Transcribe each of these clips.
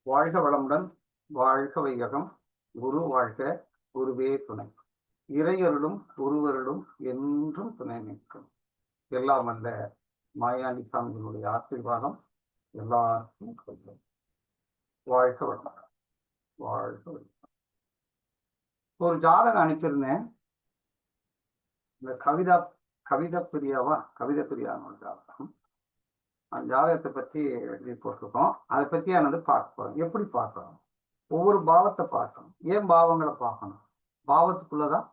வாழ்க வளமுடன், வாழ்க வையகம், குரு வாழ்க, குருவே துணை. இறையருளும் குருவருளும் என்றும் துணை நிற்கும். எல்லாம் அல்ல மாயாண்டி சாமிகளுடைய ஆசீர்வாதம் எல்லாருக்கும் கொள்ளும். வாழ்க வளமுடன், வாழ்க வளமுடன். ஒரு ஜாதகம் அனுப்பியிருந்தேன். இந்த கவிதா பிரியான்னு ஜாதகம். அந்த ஜாதகத்தை பத்தி எழுதி போட்டிருக்கோம். அதை பத்தியானது பார்க்க போறோம். எப்படி பார்க்கணும், ஒவ்வொரு பாவத்தை பார்க்கணும். ஏன் பாவங்களை பார்க்கணும்? பாவத்துக்குள்ளதான்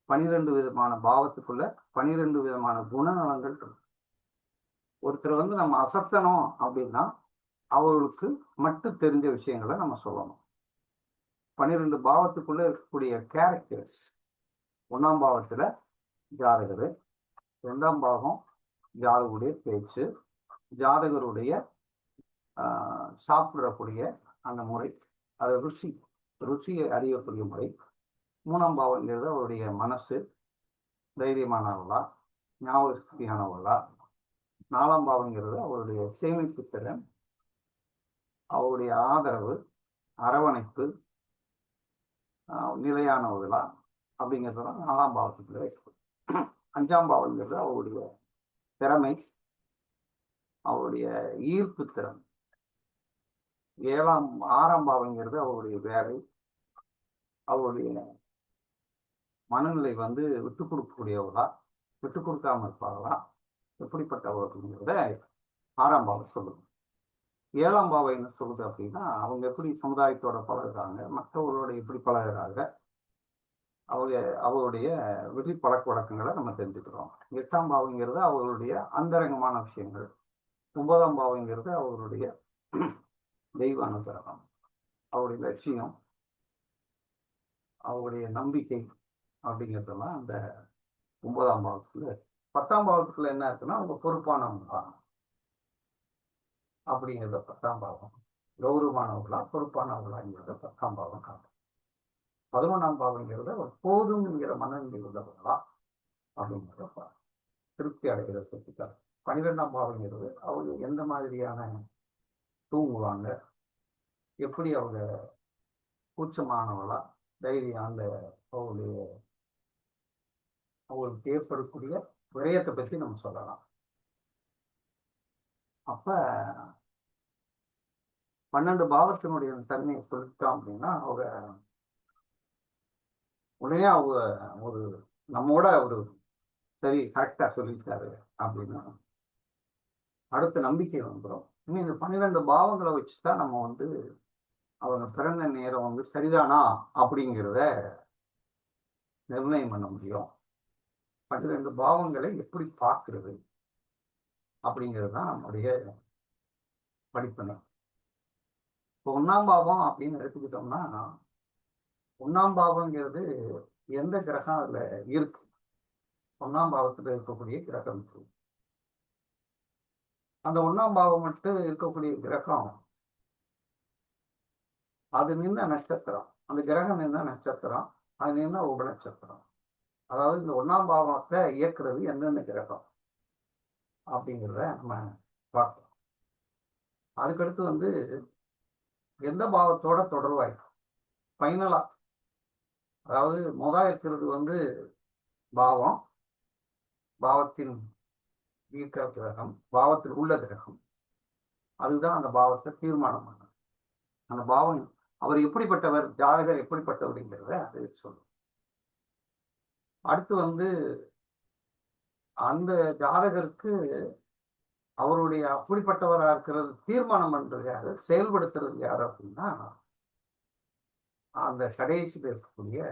12 விதமான பாவத்துக்குள்ள 12 விதமான குணநலங்கள் இருக்கு. ஒருத்தர் நம்ம அசத்தணும் அப்படின்னா அவர்களுக்கு மட்டும் தெரிஞ்ச விஷயங்களை நம்ம சொல்லணும். 12 பாவத்துக்குள்ள இருக்கக்கூடிய கேரக்டர்ஸ். 1ஆம் பாவத்துல ஜாதகர், 2ஆம் பாவம் ஜாதகருடைய பேச்சு, ஜாதகருடைய சாப்பிடக்கூடிய அந்த முறை, அது ருசியை அறியக்கூடிய முறை. 3ஆம் பாவங்கிறது அவருடைய மனசு, தைரியமானவர்களா, ஞாபக சக்தியானவர்களா. 4ஆம் பாவங்கிறது அவருடைய சேமிப்பு திறன், அவருடைய ஆதரவு, அரவணைப்பு, நிலையானவர்களா அப்படிங்கிறதுலாம் 4ஆம் பாவத்துக்குள்ள வைக்கப்படும். 5ஆம் பாவங்கிறது அவருடைய திறமை, அவருடைய ஈர்ப்பு திறன். 6ஆம் பாவங்கிறது அவருடைய வேலை, அவருடைய மனநிலை விட்டு கொடுக்கக்கூடியவர்களா, விட்டு கொடுக்காம இருப்பார்களா, எப்படிப்பட்டவர்கள்ங்கிறத 6ஆம் பாவம் சொல்லுது. 7ஆம் பாவம் என்ன சொல்லுது அப்படின்னா, அவங்க எப்படி சமுதாயத்தோட பழகுறாங்க, மற்றவர்களோட எப்படி பழகுறாங்க, அவருடைய விதி பழக்க வழக்கங்களை நம்ம தெரிஞ்சுக்கிறோம். 8ஆம் பாவங்கிறது அவர்களுடைய அந்தரங்கமான விஷயங்கள். 9ஆம் பாவங்கிறது அவர்களுடைய தெய்வ அனுகிரகம், அவருடைய லட்சியம், அவருடைய நம்பிக்கை அப்படிங்கிறதெல்லாம் அந்த 9ஆம் பாவத்துக்குள்ள. 10ஆம் பாவத்துக்குள்ள என்ன இருக்குன்னா, அவங்க பொறுப்பானவங்களா அப்படிங்கிறத 10ஆம் பாவம். கௌரவமானவர்களா பொறுப்பானவர்களாங்கிறத 10ஆம் பாவம் காட்டும். 11ஆம் பாவங்கிறத ஒரு போதுங்கிற மனநிலை உள்ளவர்களா அப்படிங்கிறத திருப்தி அடைகிற சொல்லிட்டார். 12ஆம் பாவங்கிறது அவங்க எந்த மாதிரியான தூங்குவாங்க, எப்படி அவங்க கூச்சமானவர்களா, தைரியம், அந்த அவங்களுக்கு ஏற்படக்கூடிய விரயத்தை பற்றி நம்ம சொல்லலாம். அப்ப 12 பாவத்தினுடைய தன்மையை சொல்லிட்டோம் அப்படின்னா, அவங்க உடனே அவங்க ஒரு நம்மோட ஒரு சரி கரெக்டா சொல்லிட்டாரு அப்படின்னா அடுத்த நம்பிக்கை வந்துடும். இன்னும் இந்த 12 பாவங்களை வச்சுதான் நம்ம அவங்க பிறந்த நேரம் சரிதானா அப்படிங்கிறத நிர்ணயம் பண்ண முடியும். 12 பாவங்களை எப்படி பார்க்கிறது அப்படிங்கிறது தான் நம்முடைய படிப்பினை. இப்போ 1ஆம் பாவம் அப்படின்னு எடுத்துக்கிட்டோம்னா, 1ஆம் பாவங்கிறது எந்த கிரகம் அதுல இருக்கு, 1ஆம் பாவத்துல இருக்கக்கூடிய கிரகம். அந்த 1ஆம் பாவம் மட்டும் இருக்கக்கூடிய கிரகம் அது நின்ன நட்சத்திரம், அந்த கிரகம் நின்ன நட்சத்திரம், அது நின்ன உபநட்சத்திரம். அதாவது இந்த 1ஆம் பாவத்தை இயக்குறது எந்தெந்த கிரகம் அப்படிங்கிறத நம்ம பார்க்கலாம். அதுக்கடுத்து எந்த பாவத்தோட தொடர்பாயிருக்கும் ஃபைனலா. அதாவது இருக்கிறது பாவம், பாவத்தின் ஈர்க்கிற கிரகம், பாவத்தில் உள்ள கிரகம். அதுதான் அந்த பாவத்தை தீர்மானம் பண்ண. அந்த பாவம் அவர் எப்படிப்பட்டவர், ஜாதகர் எப்படிப்பட்டவர்ங்கிறத அது சொல்லும். அடுத்து அந்த ஜாதகருக்கு அவருடைய அப்படிப்பட்டவராக இருக்கிறது தீர்மானம் பண்றது யாரு, செயல்படுத்துறது யாரு அப்படின்னா அந்த கடைசியில் இருக்கக்கூடிய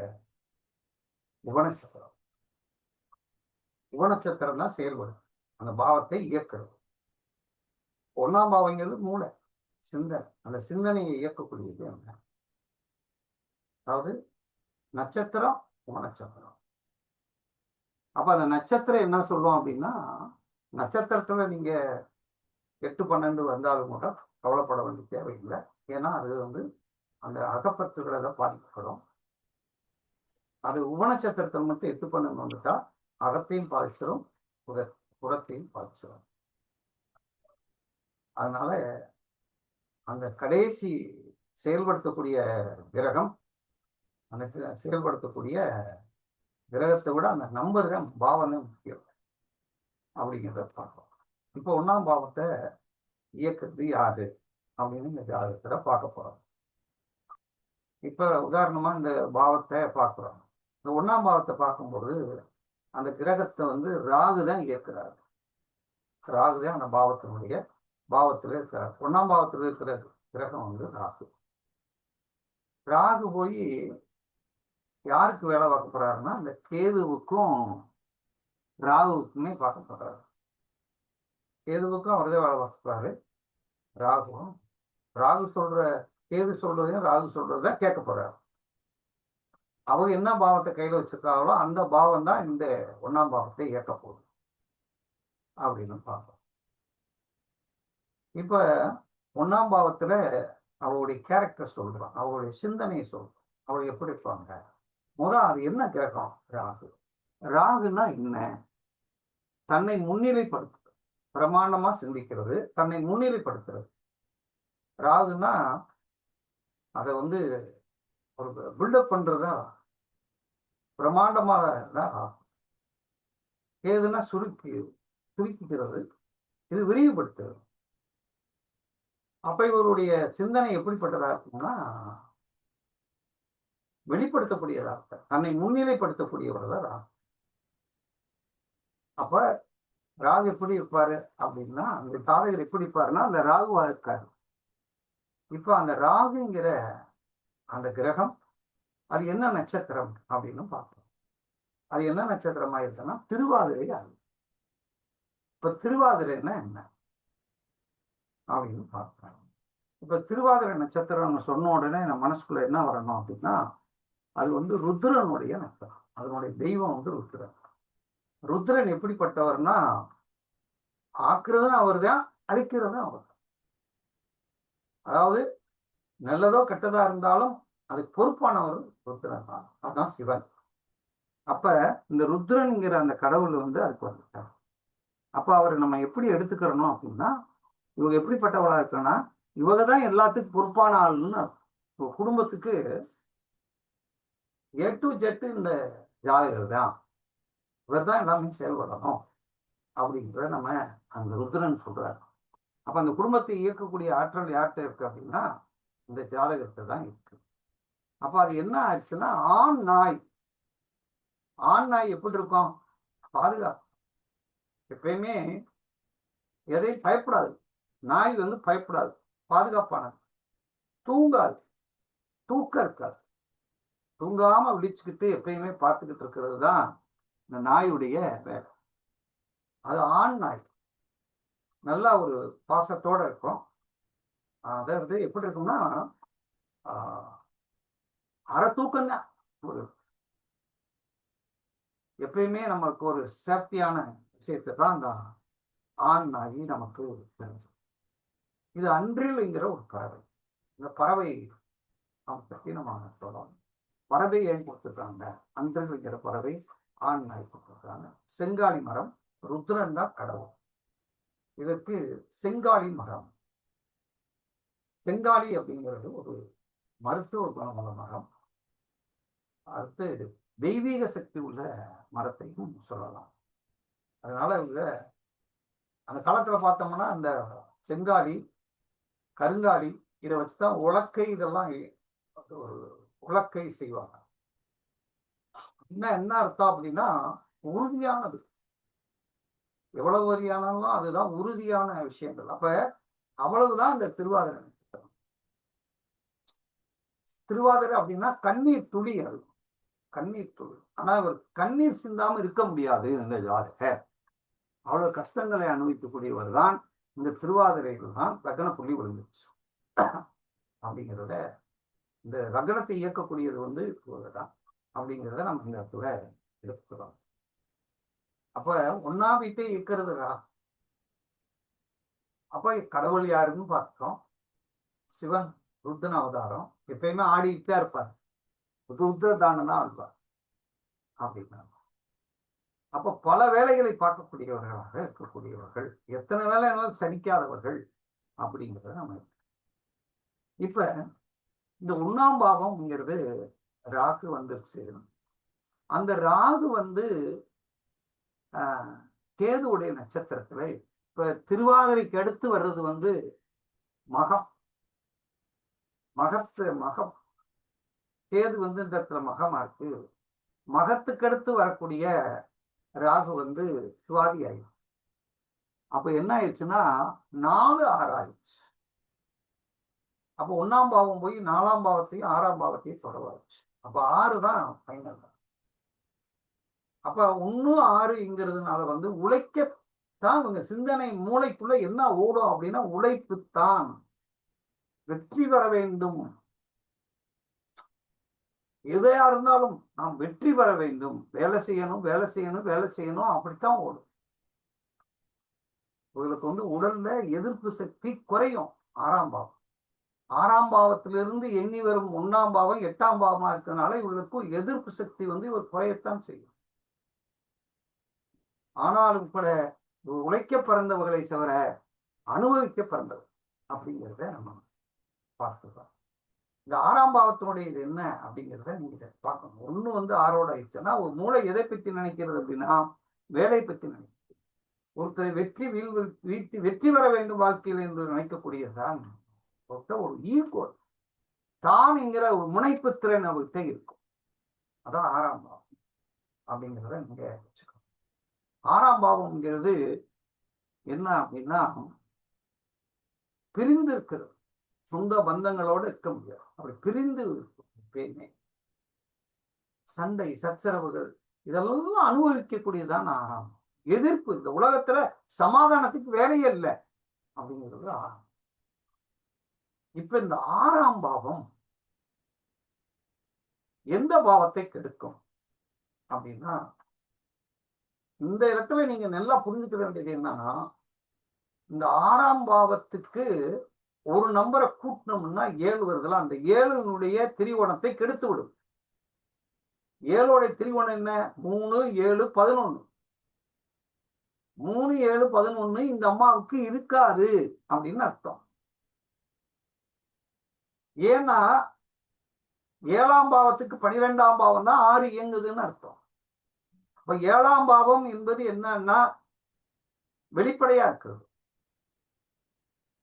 உபநட்சத்திரம். உபநட்சத்திரம் தான் செயல்படும், அந்த பாவத்தை இயக்குறது. 1ஆம் பாவங்கிறது மூளை, சிந்தனை. அந்த சிந்தனையை இயக்கக்கூடியது என்ன, அதாவது நட்சத்திரம் உபநட்சத்திரம். அப்ப அந்த நட்சத்திரம் என்ன சொல்லுவோம் அப்படின்னா, நட்சத்திரத்துல நீங்க 8, 12 வந்தாலும் கூட கவலைப்பட வேண்டிய தேவையில்லை. ஏன்னா அது அந்த அகப்பற்றுகளை தான் பாதிக்கப்படும். அது உபநட்சத்திரத்தில் மட்டும் 8, 12 வந்துட்டா அகத்தையும் பாதிச்சிடும், புறத்தையும் பாதிச்சிடும். அதனால அந்த கடைசி செயல்படுத்தக்கூடிய கிரகம், அந்த செயல்படுத்தக்கூடிய கிரகத்தை விட அந்த நம்பர் தான், பாவம் தான் முக்கியம் அப்படிங்கிறத பார்ப்போம். இப்போ 1ஆம் பாவத்தை இயக்குறது யாரு அப்படின்னு இந்த ஜாதகத்துல பார்க்க போறோம். இப்ப உதாரணமா இந்த பாவத்தை பார்க்கிறோம். இந்த 1ஆம் பாவத்தை பார்க்கும்போது அந்த கிரகத்தை வந்து ராகு தான் இயக்குறாரு. ராகு தான் அந்த பாவத்தினுடைய பாவத்தில் இருக்கிறார். 1ஆம் பாவத்தில் இருக்கிற கிரகம் வந்து ராகு. ராகு போய் யாருக்கு வேலை பார்க்க போறாருன்னா, அந்த கேதுவுக்கும் ராகுவுக்குமே பார்க்க போறாரு. கேதுவுக்கும் அவர்தான் வேலை பார்க்க போறாரு. ராகுவும் ராகு சொல்ற, கேது சொல்றதையும் ராகு சொல்றதுதான் கேட்க போறாரு. அவங்க என்ன பாவத்தை கையில வச்சிருக்காங்களோ அந்த பாவம் தான் இந்த 1ஆம் பாவத்தை இயக்க போகுது அப்படின்னு பார்ப்போம். இப்ப 1ஆம் பாவத்துல அவருடைய கேரக்டர் சொல்றான், அவருடைய சிந்தனையை சொல்றான், அவர் எப்படி இருப்பாங்க. அது என்ன கிரகம்? ராகு. ராகுன்னா என்ன? தன்னை முன்னிலைப்படுத்துறது, பிரமாண்டமா சிந்திக்கிறது, தன்னை முன்னிலைப்படுத்துறது. ராகுன்னா அதை வந்து ஒரு பில்டப் பண்றதா, பிரமாண்டமாக தான் ராகு. ஏதுன்னா சுருக்கிக்கிறது, இது விரிவுபடுத்துறது. அப்ப இவருடைய சிந்தனை எப்படிப்பட்டதா இருக்கும்னா, வெளிப்படுத்தக்கூடியதாக, தன்னை முன்னிலைப்படுத்தக்கூடியவர் தான் ராகு. அப்ப ராகு எப்படி இருப்பாரு அப்படின்னா, அந்த ஜாதகர் எப்படி இருப்பாருன்னா அந்த ராகுவா இருக்காரு. இப்ப அந்த ராகுங்கிற அந்த கிரகம் அது என்ன நட்சத்திரம் அப்படின்னு பார்க்கணும். அது என்ன நட்சத்திரமா இருக்குன்னா திருவாதிரை ஆகும். இப்ப திருவாதிரைன்னா என்ன அப்படின்னு பார்க்கணும். இப்ப திருவாதிரை நட்சத்திரம் சொன்ன உடனே நம்ம மனசுக்குள்ள என்ன வரணும் அப்படின்னா, அது வந்து ருத்ரனுடைய நட்சத்திரம். அதனுடைய தெய்வம் வந்து ருத்ரன். ருத்ரன் எப்படிப்பட்டவர்னா, ஆக்குறதும் அவர் தான், அழிக்கிறதும் அவர். அதாவது நல்லதோ கெட்டதா இருந்தாலும் அதுக்கு பொறுப்பானவர் ருத்ரன் தான். அதுதான் சிவன். அப்ப இந்த ருத்ரன்ங்கிற அந்த கடவுள் வந்து அதுக்கு வந்துட்டார். அப்ப அவரை நம்ம எப்படி எடுத்துக்கிறோம் அப்படின்னா, இவங்க எப்படிப்பட்டவளா இருக்குன்னா, இவங்க தான் எல்லாத்துக்கும் பொறுப்பான ஆளுன்னு. குடும்பத்துக்கு A to Z இந்த ஜாதகர் தான், இவர் தான் எல்லாமே செயல்படணும் அப்படிங்கிறத நம்ம அந்த ருத்ரன் சொல்றாரு. அப்ப அந்த குடும்பத்தை இயக்கக்கூடிய ஆற்றல் யார்கிட்ட இருக்கு அப்படின்னா, இந்த ஜாதகத்தை தான் இருக்கு. அப்ப அது என்ன ஆச்சுன்னா, ஆண் நாய் எப்படி இருக்கும்? பாதுகாப்பு. எப்பயுமே எதை பயப்படாது. நாய் வந்து பயப்படாது, பாதுகாப்பானது. தூங்காது, தூக்கம் இருக்காது. தூங்காம விழிச்சுக்கிட்டு எப்பயுமே பார்த்துக்கிட்டு இருக்கிறது தான் இந்த நாயுடைய வேலை. அது ஆண் நாய். நல்லா ஒரு பாசத்தோட இருக்கும். அதாவது எப்படி இருக்கும்னா, அரை தூக்கம் தான். எப்பயுமே நமக்கு ஒரு சேஃப்டியான விஷயத்தை தான் அந்த ஆண் நாய் நமக்கு தெரியும். இது அன்றில்ங்கிற ஒரு பறவை. இந்த பறவை பற்றி நம்ம சொல்லலாம். பறவை ஏன் கொடுத்துருக்காங்க? அன்றில்ங்கிற பறவை ஆண் நாய் கொடுத்துருக்காங்க. செங்காலி மரம், ருத்ரன் தான் கடவுள். இதற்கு செங்காலி மரம். செங்காலி அப்படிங்கிறது ஒரு மருத்துவ குணமுள்ள மரம். அடுத்து தெய்வீக சக்தி உள்ள மரத்தையும் சொல்லலாம். அதனால இவங்க அந்த காலத்துல பார்த்தோம்னா அந்த செங்காலி, கருங்காலி இதை வச்சுதான் உலக்கை, இதெல்லாம் ஒரு உலக்கை செய்வாங்க. என்ன அர்த்தம் அப்படின்னா, உறுதியானது. எவ்வளவு உறுதியானாலும் அதுதான் உறுதியான விஷயங்கள். அப்ப அவ்வளவுதான் இந்த திருவாதிரை. திருவாதிரை அப்படின்னா கண்ணீர் துளி. அது கண்ணீர் துளி. ஆனா அவர் கண்ணீர் சிந்தாம இருக்க முடியாது இந்த ஜாதகர். அவ்வளவு கஷ்டங்களை அனுபவிக்கக்கூடியவர் தான். இந்த திருவாதிரையில் தான் லக்ன புள்ளி விழுந்துச்சு அப்படிங்கிறத, இந்த லக்னத்தை இயக்கக்கூடியது வந்து தான் அப்படிங்கிறத நம்ம இந்த இடத்துல எடுத்துக்கிறோம். அப்ப 1ஆம் வீட்டை இயக்கிறதுடா. அப்ப கடவுள் யாருன்னு பார்த்தோம். சிவன், ருத்ரன் அவதாரம். எப்பயுமே ஆடிக்கிட்டு தான் இருப்பார். ருத்ர தானம் தான் இருப்பார் அப்படின்னா. அப்ப பல வேலைகளை பார்க்கக்கூடியவர்களாக இருக்கக்கூடியவர்கள், எத்தனை வேலைனாலும் சலிக்காதவர்கள் அப்படிங்கிறத நம்ம இப்ப இந்த 1ஆம் பாவம்ங்கிறது ராகு வந்துருச்சு. அந்த ராகு வந்து கேதுவுடைய நட்சத்திரத்துல இப்ப திருவாதிரைக்கு அடுத்து வர்றது வந்து மகம். மகம் கேது வந்து இந்த இடத்துல மகமா இருக்கு. மகத்துக்கு அடுத்து வரக்கூடிய ராகு வந்து சுவாதி ஆயிடும். அப்ப என்ன ஆயிடுச்சுன்னா 4, 6 ஆயிடுச்சு. அப்ப 1ஆம் பாவம் போய் 4ஆம் பாவத்தையும் 6ஆம் பாவத்தையும் தொடர்வாச்சு. அப்ப 6 தான் ஃபைனல். அப்ப 1, 6ங்கிறதுனால வந்து உழைக்கத்தான் இவங்க சிந்தனை மூளைக்குள்ள என்ன ஓடும் அப்படின்னா உழைப்புத்தான், வெற்றி பெற வேண்டும். எதையா இருந்தாலும் நாம் வெற்றி பெற வேண்டும், வேலை செய்யணும் வேலை செய்யணும் வேலை செய்யணும், அப்படித்தான் ஓடும். இவங்களுக்கு வந்து உடல்ல எதிர்ப்பு சக்தி குறையும். 6ஆம் பாவம் 6ஆம் பாவத்திலிருந்து எண்ணி வரும் 1ஆம் பாவம் 8ஆம் பாவமா இருக்கிறதுனால இவர்களுக்கு எதிர்ப்பு சக்தி வந்து இவர் குறையத்தான் செய்யும். ஆனாலும் கூட உழைக்க பிறந்தவர்களை தவிர அனுபவிக்க பிறந்தவர் அப்படிங்கிறத நம்ம பார்த்துக்கலாம். இந்த 6ஆம் பாவத்தினுடைய இது என்ன அப்படிங்கிறத நீங்க பார்க்கணும். ஒண்ணு வந்து 6ஓட ஆயிடுச்சுன்னா ஒரு மூளை எதை பத்தி நினைக்கிறது அப்படின்னா வேலை பத்தி நினைக்கிறது. ஒருத்தரை வெற்றி பெற வேண்டும் வாழ்க்கையில் என்று நினைக்கக்கூடியதுதான் ஒரு ஈர்ப்பு, தான்ங்கிற ஒரு முனைப்பு திறன் அவர்கிட்ட இருக்கும். அதான் 6ஆம் பாவம் அப்படிங்கிறத நீங்க வச்சுக்கணும். 6ஆம் பாவம்ங்கிறது என்ன அப்படின்னா பிரிந்து இருக்கிறது. சொந்த பந்தங்களோட இருக்க முடியாது. அப்படி பிரிந்து பேமை, சண்டை, சச்சரவுகள் இதெல்லாம் அனுபவிக்கக்கூடியதான் 6ஆம். எதிர்ப்பு, இந்த உலகத்துல சமாதானத்துக்கு வேலையே இல்லை அப்படிங்கிறது 6ஆம். இப்ப இந்த 6ஆம் பாவம் எந்த பாவத்தை கெடுக்கும் அப்படின்னா, இந்த இடத்துல நீங்க நல்லா புரிஞ்சுக்க வேண்டியது என்னன்னா, இந்த 6ஆம் பாவத்துக்கு ஒரு நம்பரை கூட்டணும்னா 7 வருதுல, அந்த 7னுடைய திரிகோணத்தை கெடுத்து விடும். 7ஓட திரிகோணம் என்ன? 3, 7, 11. 3, 7, 11 இந்த அம்மாவுக்கு இருக்காது அப்படின்னு அர்த்தம். ஏன்னா 7ஆம் பாவத்துக்கு 12ஆம் பாவம் தான் 6 இயங்குதுன்னு அர்த்தம். அப்ப 7ஆம் பாவம் என்பது என்னன்னா வெளிப்படையா இருக்கிறது.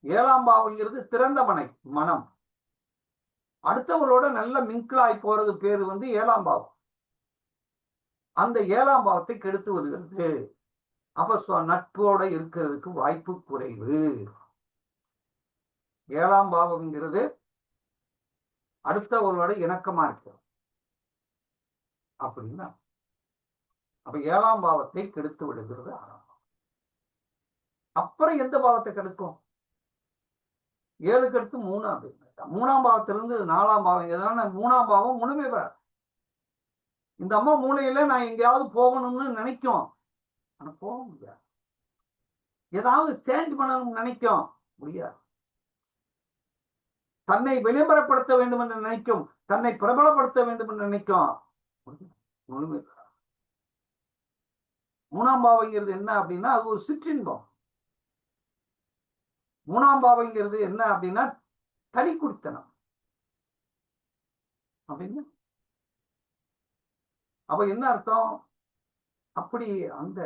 7ஆம் பாவங்கிறது திறந்த மனம். அடுத்தவங்களோட நல்ல மிங்கிளாய் போறது பேரு வந்து 7ஆம் பாவம். அந்த 7ஆம் பாவத்தை கெடுத்து வருகிறது. அப்ப நட்போட இருக்கிறதுக்கு வாய்ப்பு குறைவு. 7ஆம் பாவம்ங்கிறது அடுத்தவர்களோட இணக்கமா இருக்கு அப்படின்னா, அப்ப 7ஆம் பாவத்தை கெடுத்து விடுகிறது 6ஆம் பாவம். அப்புறம் எந்த பாவத்தை கெடுக்கும்? 7க்கு அடுத்து 3 அப்படின்னு. 3ஆம் பாவத்திலிருந்து 4ஆம் பாவம் எதனால 3ஆம் பாவம் முழுமை பெறாது. இந்த அம்மா மூளையில நான் எங்கேயாவது போகணும்னு நினைக்கும், ஆனா போக முடியாது. ஏதாவது சேஞ்ச் பண்ணணும்னு நினைக்கும், முடியாது. தன்னை விளம்பரப்படுத்த வேண்டும் என்று நினைக்கும், தன்னை பிரபலப்படுத்த வேண்டும் என்று நினைக்கும், முழுமை பெறாது. 3ஆம் பாவங்கிறது என்ன அப்படின்னா அது ஒரு சிற்றின்பம். 3ஆம் பாவங்கிறது என்ன அப்படின்னா தனி குடித்தனம் அப்படின்னு. அப்ப என்ன அர்த்தம்? அப்படி அந்த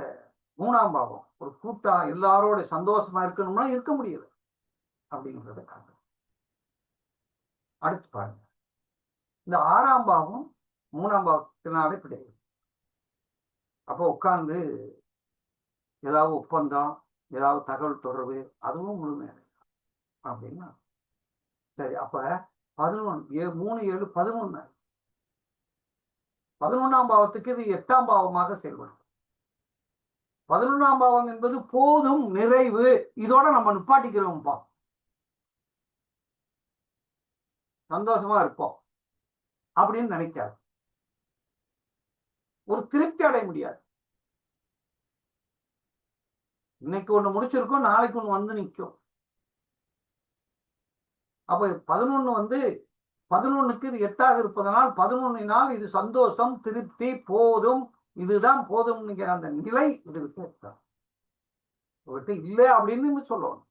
3ஆம் பாவம் ஒரு கூட்டா எல்லாரோட சந்தோஷமா இருக்கணும்னா இருக்க முடியல அப்படிங்கிறத காரணம். அடுத்து பாருங்க, இந்த 6ஆம் பாவம் 3ஆம் பாவத்தினாலே கிடையாது. அப்ப உட்கார்ந்து ஏதாவது ஒப்பந்தம், ஏதாவது தகவல் தொடர்பு, அதுவும் முழுமையடை அப்படின்னா சரி. அப்ப 11 3, 7, 11. 11ஆம் பாவத்துக்கு இது 8ஆம் பாவமாக செயல்படும். 11ஆம் பாவம் என்பது போதும், நிறைவு, இதோட நம்ம நிப்பாட்டிக்கிறோம்ப்பா, சந்தோஷமா இருப்போம் அப்படின்னு நினைக்காது. ஒரு திருப்தி அடைய முடியாது. இன்னைக்கு ஒண்ணு முடிச்சிருக்கோம், நாளைக்கு ஒண்ணு வந்து நிற்கும். அப்ப 11 வந்து 11க்கு இது 8ஆக இருப்பதனால் 11னால் இது சந்தோஷம், திருப்தி, போதும், இதுதான் போதும்ங்கிற அந்த நிலை இதுகிட்ட இருக்காது. இல்லை அப்படின்னு சொல்லணும்.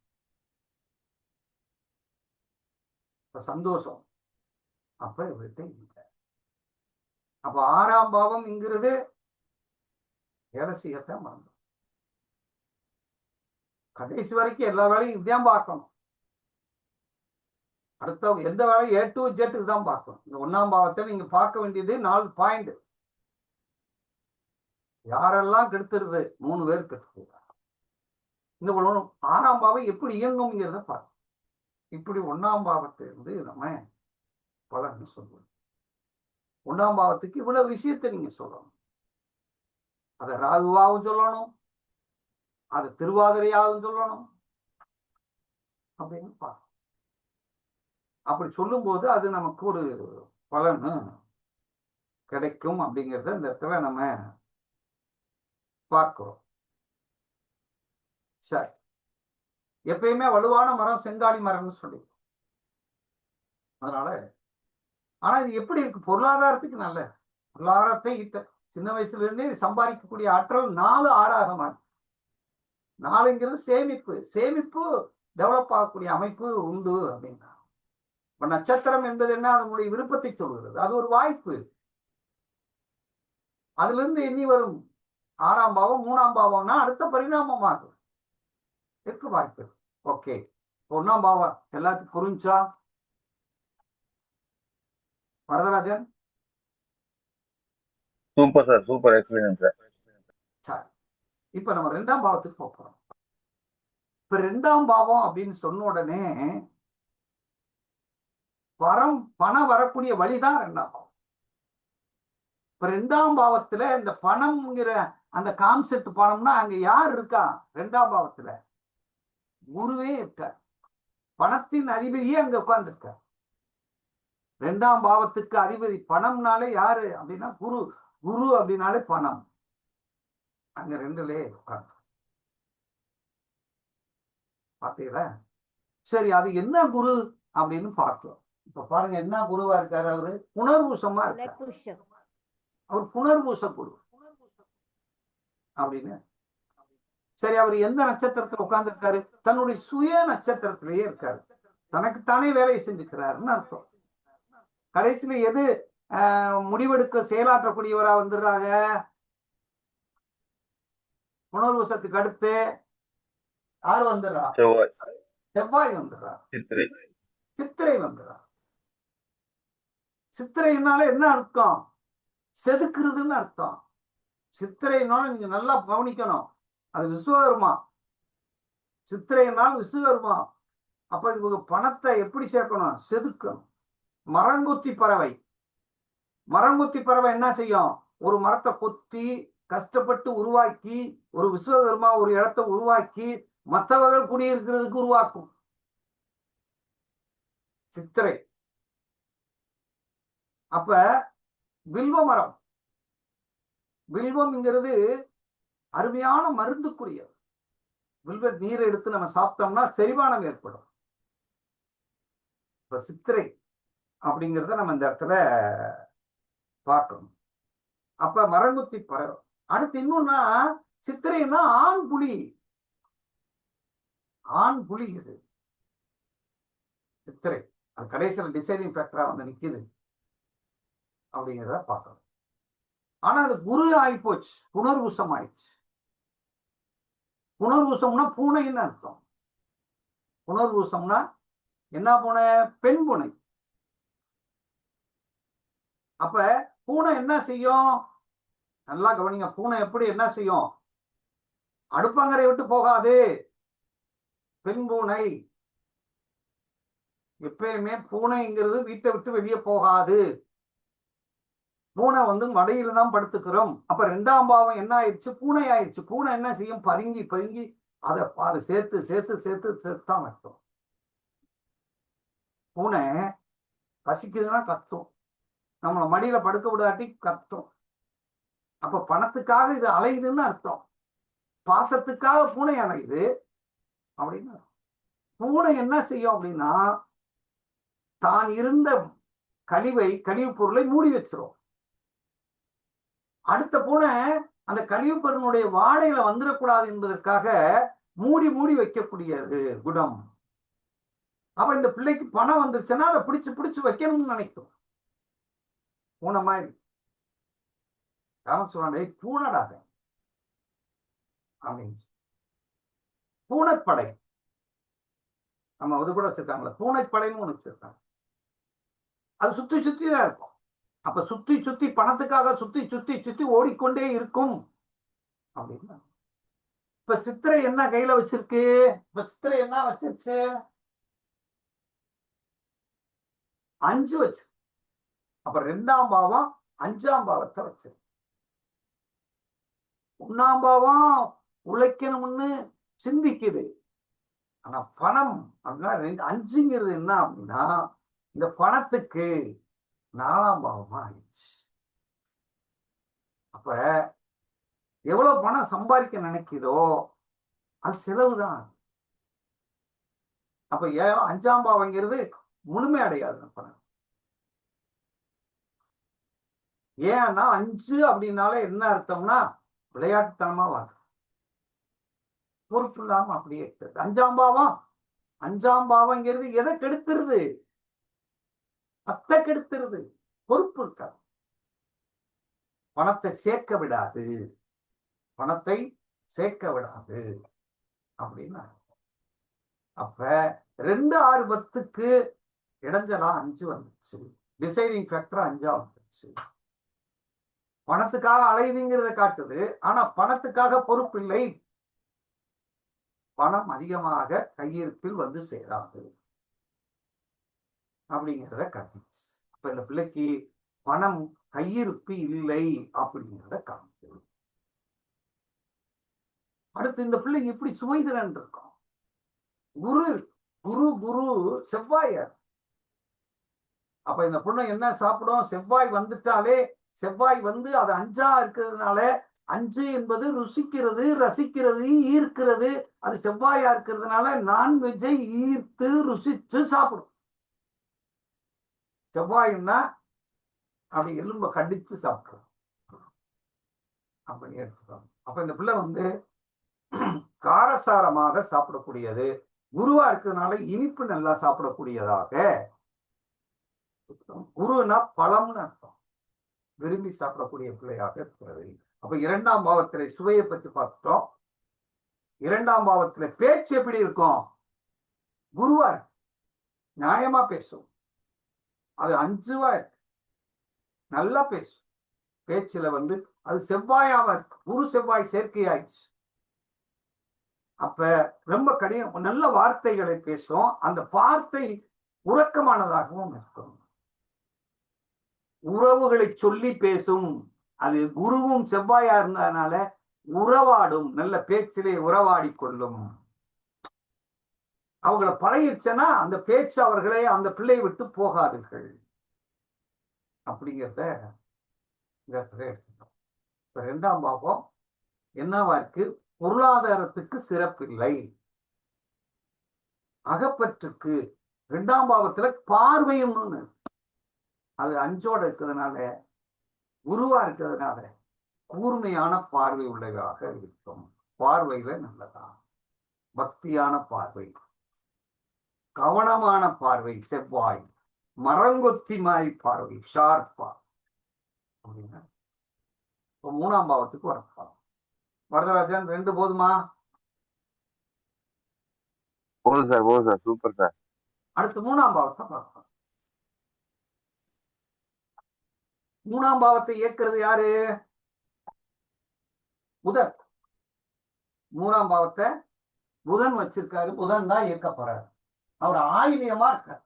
சந்தோஷம். அப்ப இவர்கிட்ட இல்லை. அப்ப 6ஆம் பாவம் என்கிறது வேலை செய்யத்தான் மறந்து கடைசி வரைக்கும் எல்லா வேலையும் இதுதான் பார்க்கணும். அடுத்தவங்க எந்த வேலையும் A to Z தான் பார்க்கணும். இந்த 1ஆம் பாவத்தை நீங்க பார்க்க வேண்டியது 4 பாயிண்ட். யாரெல்லாம் கெடுத்துருது? 3 பேர் கெடுத்து. இந்த 6ஆம் பாவம் எப்படி இயங்கும்ங்கிறத பார்க்கணும். இப்படி 1ஆம் பாவத்தை இருந்து நம்ம பலன்னு சொல்லுவோம். 1ஆம் பாவத்துக்கு இவ்வளவு விஷயத்தை நீங்க சொல்லணும். அதை ராகுவாகவும் சொல்லணும், அதை திருவாதிரையாகவும் சொல்லணும் அப்படின்னு பார்க்கணும். அப்படி சொல்லும் போது அது நமக்கு ஒரு பலன் கிடைக்கும் அப்படிங்கிறத இந்த இடத்துல நம்ம பார்க்கிறோம். சரி, எப்பயுமே வலுவான மரம் செங்காலி மரம்னு சொல்லி, அதனால ஆனா இது எப்படி இருக்கு? பொருளாதாரத்துக்கு நல்ல பொருளாதாரத்தை சின்ன வயசுல இருந்தே சம்பாதிக்கக்கூடிய ஆற்றல் 4 6ஆக மாறும். 4ங்கிறது சேமிப்பு. சேமிப்பு டெவலப் ஆகக்கூடிய அமைப்பு உண்டு அப்படின்னா, இப்ப நட்சத்திரம் என்பது என்ன? அதனுடைய விருப்பத்தை சொல்கிறது. அது ஒரு வாய்ப்பு. அதுல இருந்து எண்ணி வரும் 6ஆம் பாவம் 3ஆம் பாவம்னா அடுத்த பரிணாமமாகும் இருக்கு வாய்ப்பு. ஓகே, 1ஆம் பாவம் எல்லாத்துக்கும் புரிஞ்சா? Varadarajan super sir, super experience sir. சரி, இப்ப நம்ம 2ஆம் பாவத்துக்கு போறோம். இப்ப 2ஆம் பாவம் அப்படின்னு சொன்ன உடனே பணம் வரக்கூடிய வழிதான் 2ஆம் பாவம். இப்ப 2ஆம் பாவத்துல இந்த பணம்ங்கிற அந்த கான்செப்ட் பணம்னா அங்க யார் இருக்கா? 2ஆம் பாவத்துல குருவே இருக்க. பணத்தின் அதிபதியே அங்க உட்கார்ந்துருக்க. 2ஆம் பாவத்துக்கு அதிபதி பணம்னாலே யாரு அப்படின்னா குரு. குரு அப்படின்னாலே பணம். அங்க 2லயே உட்கார்ந்து பாத்தீங்களா? சரி, அது என்ன குரு அப்படின்னு பார்க்கிறோம். இப்ப பாருங்க, என்ன குருவா இருக்காரு? அவரு புனர்பூசமா இருக்காரு. அவர் புனர்பூச குரு அப்படின்னு. சரி, அவர் எந்த நட்சத்திரத்துல உட்கார்ந்து இருக்காரு? தன்னுடைய சுய நட்சத்திரத்திலேயே இருக்காரு. தனக்குத்தானே வேலையை செஞ்சுக்கிறாருன்னு அர்த்தம். கடைசியில எது முடிவெடுக்க செயலாற்றக்கூடியவரா வந்துடுறாங்க? புனர்வசத்துக்கு அடுத்து யார் வந்துடுறா? செவ்வாய் வந்துடுறா. சித்திரை வந்துடுறா. சித்திரைனால என்ன அர்த்தம்? செதுக்குறதுன்னு அர்த்தம். சித்திரைனால நீங்க நல்லா கவனிக்கணும், அது விஸ்வகர்மா. சித்திரைனால் விஸ்வகர்மா. அப்ப இவங்க பணத்தை எப்படி சேர்க்கணும்? செதுக்கணும். மரங்கொத்தி பறவை. மரங்கொத்தி பறவை என்ன செய்யும்? ஒரு மரத்தை கொத்தி கஷ்டப்பட்டு உருவாக்கி, ஒரு விஸ்வகர்மா ஒரு இடத்தை உருவாக்கி மற்றவர்கள் குடியிருக்கிறதுக்கு உருவாக்கும். சித்திரை. அப்ப வில்வ மரம், வில்வம்ங்கிறது அருமையான மருந்துக்குரியது. வில்வ நீரை எடுத்து நம்ம சாப்பிட்டோம்னா செரிமானம் ஏற்படும். இப்ப சித்திரை அப்படிங்கிறத நம்ம இந்த இடத்துல பார்க்கணும். அப்ப மரங்குத்தி பறவை. அடுத்து இன்னொன்னா, சித்திரைன்னா ஆண் புலி. ஆண் புலி இது சித்திரை. அது கடைசியில் டிசைடிங் ஃபேக்டரா வந்து நிக்குது அப்படிங்கிறத பார்க்கணும். ஆனா அது குரு ஆயிப்போச்சு, புனர்வூசம் ஆயிடுச்சு. புனர்வூசம்னா பூனைன்னு அர்த்தம். புனர்வூசம்னா என்ன பூனை? பெண் பூனை. அப்ப பூனை என்ன செய்யும்? நல்லா கவனிங்க. பூனை எப்படி என்ன செய்யும்? அடுப்பங்கரை விட்டு போகாது. பெண் பூனை எப்பயுமே பூனைங்கிறது வீட்டை விட்டு வெளியே போகாது. பூனை வந்து மடையில தான் படுத்துக்கிறோம். அப்ப 2ஆம் பாவம் என்ன ஆயிடுச்சு? பூனை ஆயிடுச்சு. பூனை என்ன செய்யும்? பதுங்கி பதுங்கி அதை சேர்த்து சேர்த்து சேர்த்து சேர்த்தான் வைக்கும். பூனை பசிக்குதுன்னா கத்தும், நம்மளை மடியில படுக்க விடாட்டி கத்தும். அப்ப பணத்துக்காக இது அலையுதுன்னு அர்த்தம். பாசத்துக்காக பூனை அலையுது அப்படின்னு. பூனை என்ன செய்யும் அப்படின்னா, தான் இருந்த கழிவு பொருளை மூடி வச்சிரும். அடுத்த பூனை அந்த கழிவு பொருளுடைய வாடையில வந்துடக்கூடாது என்பதற்காக மூடி மூடி வைக்கக்கூடியது குணம். அப்ப இந்த பிள்ளைக்கு பணம் வந்துருச்சுன்னா அதை பிடிச்சு பிடிச்சு வைக்கணும்னு நினைக்கும். பூனை மாதிரி. ராமன் சொல்றான், பூனடாக அப்படின்னு. பூனைப்படை நம்ம அது கூட வச்சிருக்காங்களா, பூனைப்படைன்னு ஒண்ணு வச்சிருக்காங்க. அது சுத்தி சுத்தி தான் இருக்கும். அப்ப சுத்தி சுத்தி பணத்துக்காக சுத்தி சுத்தி சுத்தி ஓடிக்கொண்டே இருக்கும் அப்படின்னா. இப்ப சித்திரை என்ன கையில வச்சிருக்கு? இப்ப சித்திரை என்ன வச்சிருச்சு? 5 வச்சு. அப்ப 2ஆம் பாவம் 5ஆம் பாவத்தை வச்சு. 1ஆம் பாவம் உழைக்கணும்னு சிந்திக்குது. ஆனா பணம் அப்படின்னா 5ங்கிறது என்ன அப்படின்னா, இந்த பணத்துக்கு 4ஆம் பாவமா ஆயிடுச்சு. அப்ப எவ்வளவு பணம் சம்பாதிக்க நினைக்குதோ அது செலவுதான். அப்ப 5ஆம் பாவங்கிறது முழுமை அடையாது பணம். ஏன்னா 5 அப்படின்னாலே என்ன அர்த்தம்னா விளையாட்டுத்தனமா வாங்க, பொறுப்பு இல்லாம அப்படியே 5ஆம் பாவங்கிறது எதை கெடுத்துருது? அத்தை கெடுத்துருது. பொறுப்பு இருக்காது. பணத்தை சேர்க்க விடாது, பணத்தை சேர்க்க விடாது அப்படின்னா. அப்ப 2, 6, 10க்கு இடைஞ்சலா 5 வந்துச்சு. டிசைடிங் ஃபேக்டர் 5ஆ வந்துச்சு. பணத்துக்காக அலையுதுங்கிறத காட்டுது. ஆனா பணத்துக்காக பொறுப்பு இல்லை. பணம் அதிகமாக கையிருப்பில் வந்து சேராது அப்படிங்கிறத காட்டுச்சு. அப்ப இந்த பிள்ளைக்கு பணம் கையிருப்பு இல்லை அப்படிங்கிறத காட்டுது. அடுத்து இந்த பிள்ளைக்கு எப்படி சுமைதிறன் இருக்கும்? குரு குரு குரு செவ்வாயார். அப்ப இந்த பொண்ணு என்ன சாப்பிடும்? செவ்வாய் வந்துட்டாலே, செவ்வாய் வந்து அது 5ஆ இருக்கிறதுனால, 5 என்பது ருசிக்கிறது, ரசிக்கிறது, ஈர்க்கிறது. அது செவ்வாயா இருக்கிறதுனால நான்வெஜ்ஜை ஈர்த்து ருசித்து சாப்பிடும். செவ்வாய்னா அப்படி எலும்ப கடிச்சு சாப்பிடும் அப்படி எடுத்துக்கோங்க. அப்ப இந்த பிள்ளை வந்து காரசாரமாக சாப்பிடக்கூடியது, குருவா இருக்கிறதுனால இனிப்பு நல்லா சாப்பிடக்கூடியதாக. குருனா பழம்னு அர்த்தம். விரும்பி சாப்பிடக்கூடிய பிள்ளையாக இருக்கிறது. அப்ப 2ஆம் பாவத்திலே சுவையை பற்றி பார்த்தோம். 2ஆம் பாவத்திலே பேச்சு எப்படி இருக்கும்? குருவா இருக்கு, நியாயமா பேசும். அது 5வா இருக்கு, நல்லா பேசும். பேச்சுல வந்து அது செவ்வாயாவா இருக்கு, குரு செவ்வாய் சேர்க்கை ஆயிடுச்சு. அப்ப ரொம்ப கடினம், நல்ல வார்த்தைகளை பேசும். அந்த வார்த்தை உறக்கமானதாகவும் இருக்கும். உறவுகளை சொல்லி பேசும். அது குருவும் செவ்வாயா இருந்ததுனால உறவாடும், நல்ல பேச்சிலே உறவாடி கொள்ளும். அவங்களை பழகிடுச்சுன்னா அந்த பேச்சு அவர்களை அந்த பிள்ளை விட்டு போகாதுகள் அப்படிங்கிறத இந்த இடத்துல எடுத்துட்டோம். இப்ப 2ஆம் பாவம் என்னவா இருக்கு? பொருளாதாரத்துக்கு சிறப்பில்லை. அகப்பற்றுக்கு 2ஆம் பாவத்துல பார்வையும் அது 5ஓட இருக்கிறதுனால, குருவா இருக்கிறதுனால கூர்மையான பார்வை உள்ளதாக இருக்கும். பார்வையில நல்லதா, பக்தியான பார்வை, கவனமான பார்வை செவ்வாய், மரங்கொத்தி மாதிரி பார்வை, ஷார்ப்பா அப்படின்னா. 3ஆம் பாவத்துக்கு வரப்பா. வரதராஜன் 2 போதுமா? போதும் சார், சூப்பர் சார். அடுத்து 3ஆம் பாவத்தை பார்ப்போம். 3ஆம் பாவத்தை இயக்குறது யாரு? புதன். 3ஆம் பாவத்தை புதன் வச்சிருக்காரு. புதன் தான் இயக்க போறாரு. அவர் ஆயிலியமா இருக்கார்.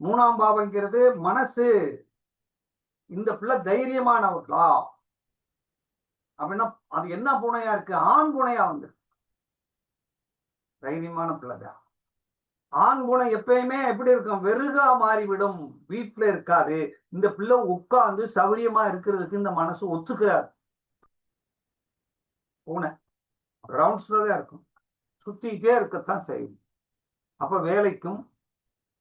3ஆம் பாவங்கிறது மனசு. இந்த பிள்ளை தைரியமானவர்களா அப்படின்னா அது என்ன பூனையா இருக்கு? ஆண் பூனையா வந்து தைரியமான பிள்ளைதான். ஆண் பூனை எப்பயுமே எப்படி இருக்கும்? வெறுகா மாறிவிடும், வீட்டுல இருக்காது. இந்த பிள்ளை உட்கார்ந்து சௌரியமா இருக்கிறதுக்கு இந்த மனசு ஒத்துக்கிறார். பூனை ரவுண்ட்ஸ்லதான் இருக்கும், சுத்திக்கிட்டே இருக்கத்தான் செய்யும். அப்ப வேலைக்கும்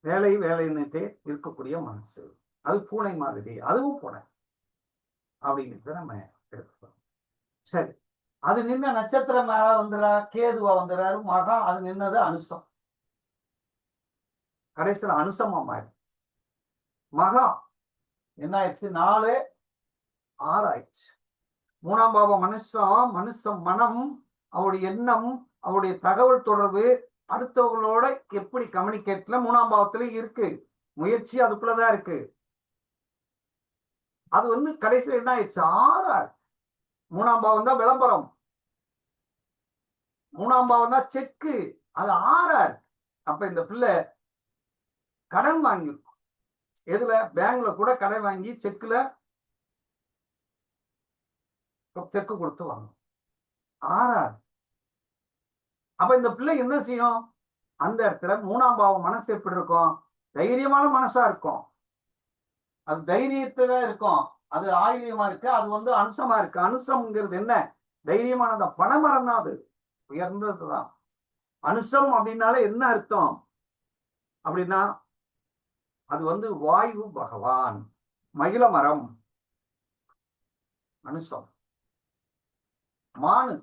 வேலைன்னுட்டே இருக்கக்கூடிய மனசு, அது பூனை மாதிரி. அதுவும் பூனை அப்படிங்கிறத நம்ம எடுத்துக்கணும். சரி, அது நின்ன நட்சத்திரம் மேல வந்துடா கேதுவா வந்துடுறாரு. மகம் அது நின்னது அனுசம். கடைசியில் அனுசமா மாறி மகம் என்ன ஆயிடுச்சு? 4 6 ஆயிடுச்சு. 3ஆம் பாவம் மனுஷன் மனம், அவருடைய எண்ணம், அவருடைய தகவல் தொடர்பு, அடுத்தவங்களோட எப்படி கம்யூனிகேட்ல 3ஆம் பாவத்துல இருக்கு. முயற்சி அதுக்குள்ளதான் இருக்கு. அது வந்து கடைசியில் என்ன ஆயிடுச்சு? 6 3ஆம் பாவம் தான் விளம்பரம், 3ஆம் பாவம் தான் செக்கு, அது 6 அப்ப இந்த பிள்ளை கடன் வாங்கி, எதுல? பேங்க்ல கூட கடன் வாங்கி செக்குல செக்கு கொடுத்து வாங்கும். 6 அப்ப இந்த பிள்ளை என்ன செய்யும்? அந்த இடத்துல 3ஆம் பாவம் மனசு எப்படி இருக்கும்? தைரியமான மனசா இருக்கும். அது தைரியத்துல இருக்கும். அது ஆயிலியமா இருக்கு. அது வந்து அனுசமா இருக்கு. அனுசம்ங்கிறது என்ன? தைரியமானதா. பனைமரம் தான் அது, உயர்ந்ததுதான். அனுசம் அப்படின்னாலே என்ன அர்த்தம் அப்படின்னா, அது வந்து வாயு பகவான். மகிழ மரம் அனுசம். மானு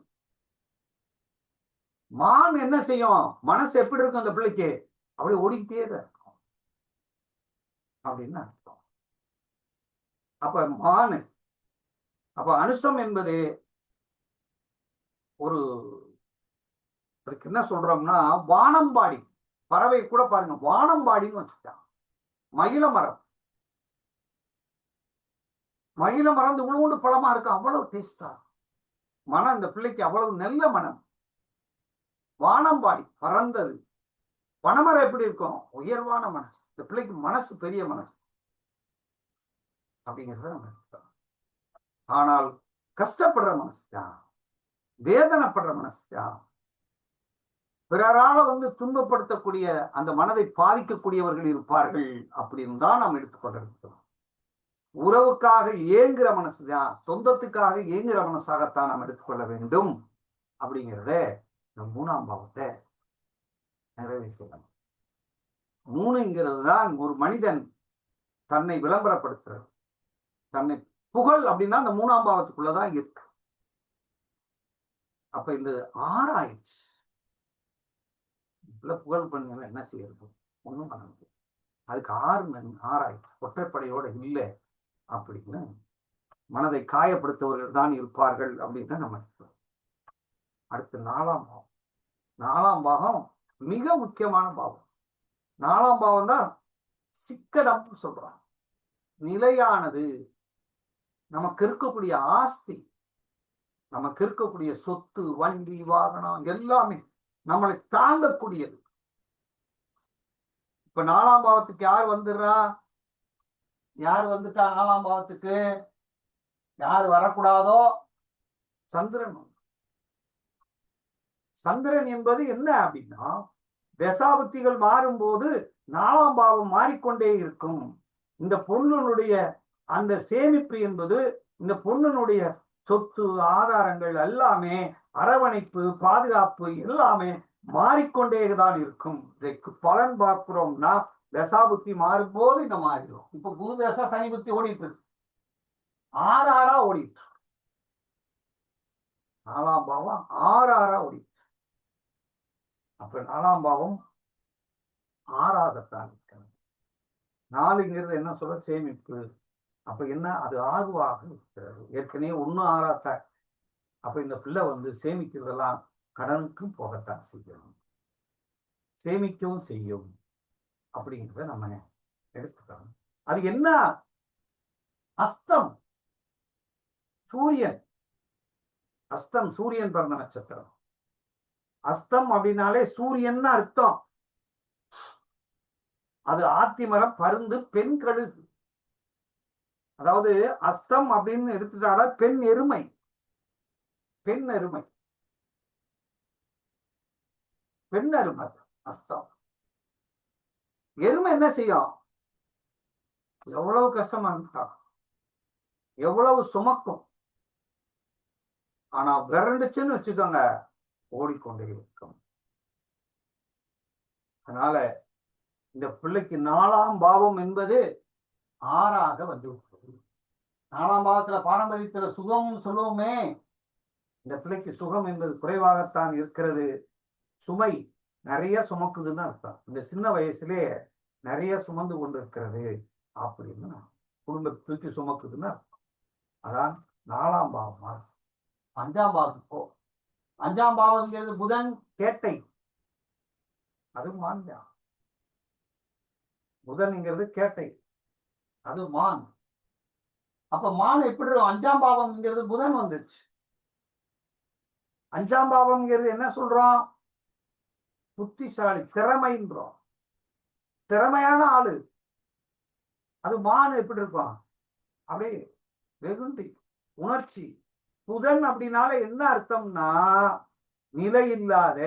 மான் என்ன செய்யும்? மனசு எப்படி இருக்கும் அந்த பிள்ளைக்கு? அப்படி ஓடிக்கிட்டே இருக்கும் அப்படின்னு அர்த்தம். அப்ப மானு, அப்ப அனுசம் என்பது ஒரு, அதுக்கு என்ன சொல்றோம்னா வானம்பாடி. பறவை கூட பாருங்க, வானம்பாடின்னு வச்சுட்டான். மகிழ மரம், மகிழ மரம் இந்த உழுவுண்டு பழமா இருக்கு, அவ்வளவு டேஸ்டா. மனம் இந்த பிள்ளைக்கு அவ்வளவு நல்ல மனம். வானம்பாடி பறந்தது. பனைமரம் எப்படி இருக்கும்? உயர்வான மனசு. இந்த பிள்ளைக்கு மனசு பெரிய மனசு அப்படிங்கிறத நம்ம எடுத்துக்கலாம். ஆனால் கஷ்டப்படுற மனசு தான், வேதனைப்படுற மனசு தான், பிறரால வந்து துன்பப்படுத்தக்கூடிய அந்த மனதை பாதிக்கக்கூடியவர்கள் இருப்பார்கள் அப்படின்னு தான் நாம் எடுத்துக்கொண்டிருக்கிறோம். உறவுக்காக ஏங்குற மனசுதான், சொந்தத்துக்காக ஏங்குற மனசாகத்தான் நாம் எடுத்துக்கொள்ள வேண்டும் அப்படிங்கிறத இந்த 3ஆம் பாவத்தை நிறைவு செய்யணும். 3ங்கிறது தான் ஒரு மனிதன் தன்னை விளம்பரப்படுத்துறது, தன்னை புகழ் அப்படின்னா அந்த 3ஆம் பாவத்துக்குள்ளதான் இருக்கு. அப்ப இந்த 6 ஆயிடுச்சு. புகழ் பண்ண என்ன செய்யறது? ஒண்ணும் பண்ண முடியாது. அதுக்கு 6 ஆயிடுச்சு. ஒற்றைப்படையோட இல்லை அப்படின்னு மனதை காயப்படுத்தவர்கள் தான் இருப்பார்கள் அப்படின்னு நம்ம. அடுத்து 4ஆம் பாவம். 4ஆம் பாவம் மிக முக்கியமான பாவம். 4ஆம் பாவம் தான் சிக்கடம் சொல்றாங்க. நிலையானது, நமக்கு இருக்கக்கூடிய ஆஸ்தி, நமக்கு இருக்கக்கூடிய சொத்து, வண்டி, வாகனம் எல்லாமே நம்மளை தாங்கக்கூடியது. இப்ப 4ஆம் பாவத்துக்கு யார் வந்துடுறா? யார் வந்துட்டா 4ஆம் பாவத்துக்கு? யார் வரக்கூடாதோ? சந்திரன். சந்திரன் என்பது என்ன அப்படின்னா, தசாபுத்திகள் மாறும்போது 4ஆம் பாவம் மாறிக்கொண்டே இருக்கும். இந்த பொண்ணுடைய அந்த சேமிப்பு என்பது, இந்த பொண்ணுடைய சொத்து ஆதாரங்கள் எல்லாமே, அரவணைப்பு, பாதுகாப்பு எல்லாமே மாறிக்கொண்டேதான் இருக்கும். இதற்கு பலன் பார்க்கிறோம்னா தசாபுத்தி மாறும்போது இந்த மாறிடும். இப்ப குரு தசா சனி புத்தி ஓடிட்டு இருக்கு, 6 ஓடிட்டு, 4ஆம் பாவம் 6 ஓடிட்டு. அப்ப 4ஆம் பாவம் 6ஆகத்தான் இருக்கிறது. 4ங்கிறது என்ன சொல்ல? சேமிப்பு. அப்ப என்ன? அது ஆகுவாக இருக்கிறது. ஏற்கனவே 1 6 அப்ப இந்த பிள்ளை வந்து சேமிக்கிறதெல்லாம் கடனுக்கும் போகத்தான் செய்யும், சேமிக்கவும் செய்யும் அப்படிங்கிறத நம்ம எடுத்துக்கணும். அது என்ன? அஸ்தம் சூரியன். அஸ்தம் சூரியன் பிறந்த நட்சத்திரம். அஸ்தம் அப்படின்னாலே சூரியன் அர்த்தம். அது ஆத்திமரம், பருந்து, பெண் கழுகு. அதாவது அஸ்தம் அப்படின்னு எடுத்துட்டால பெண் எருமை, பெண் எருமை, பெண் எருமை அஸ்தம். எருமை என்ன செய்யும்? எவ்வளவு கஷ்டமா இருக்கா, எவ்வளவு சுமக்கும், ஆனா விரண்டுச்சுன்னு வச்சுக்கோங்க, ஓடிக்கொண்டே இருக்கும். அதனால இந்த பிள்ளைக்கு 4ஆம் பாவம் என்பது 6 வந்து விட்டது. 4ஆம் பாவத்துல பாரம்பரியத்துல சுகம் சொல்லுவோமே, இந்த பிள்ளைக்கு சுகம் என்பது குறைவாகத்தான் இருக்கிறது, சுமை நிறைய சுமக்குதுன்னு அர்த்தம். இந்த சின்ன வயசுலே நிறைய சுமந்து கொண்டு இருக்கிறது அப்படின்னு குடும்பத்தை தூக்கி சுமக்குதுன்னு அர்த்தம். அதான் 4ஆம் பாவமா. 5ஆம் பாவத்துக்கு போ. 5ஆம் பாவம்ங்கிறது புதன் கேட்டை, அது மான் தான். புதன்ங்கிறது கேட்டை, அது மான். அப்ப மான் எப்படி 5ஆம் பாவம்ங்கிறது புதன் வந்துருச்சு. 5ஆம் பாவம்ங்கிறது என்ன சொல்றோம்? புத்திசாலி, திறமைன்றோம். திறமையான ஆளு. அது மான் எப்படி இருக்கும்? அப்படியே வெகுண்டி, உணர்ச்சி. புதன் அப்படின்னால என்ன அர்த்தம்னா நிலை இல்லாத,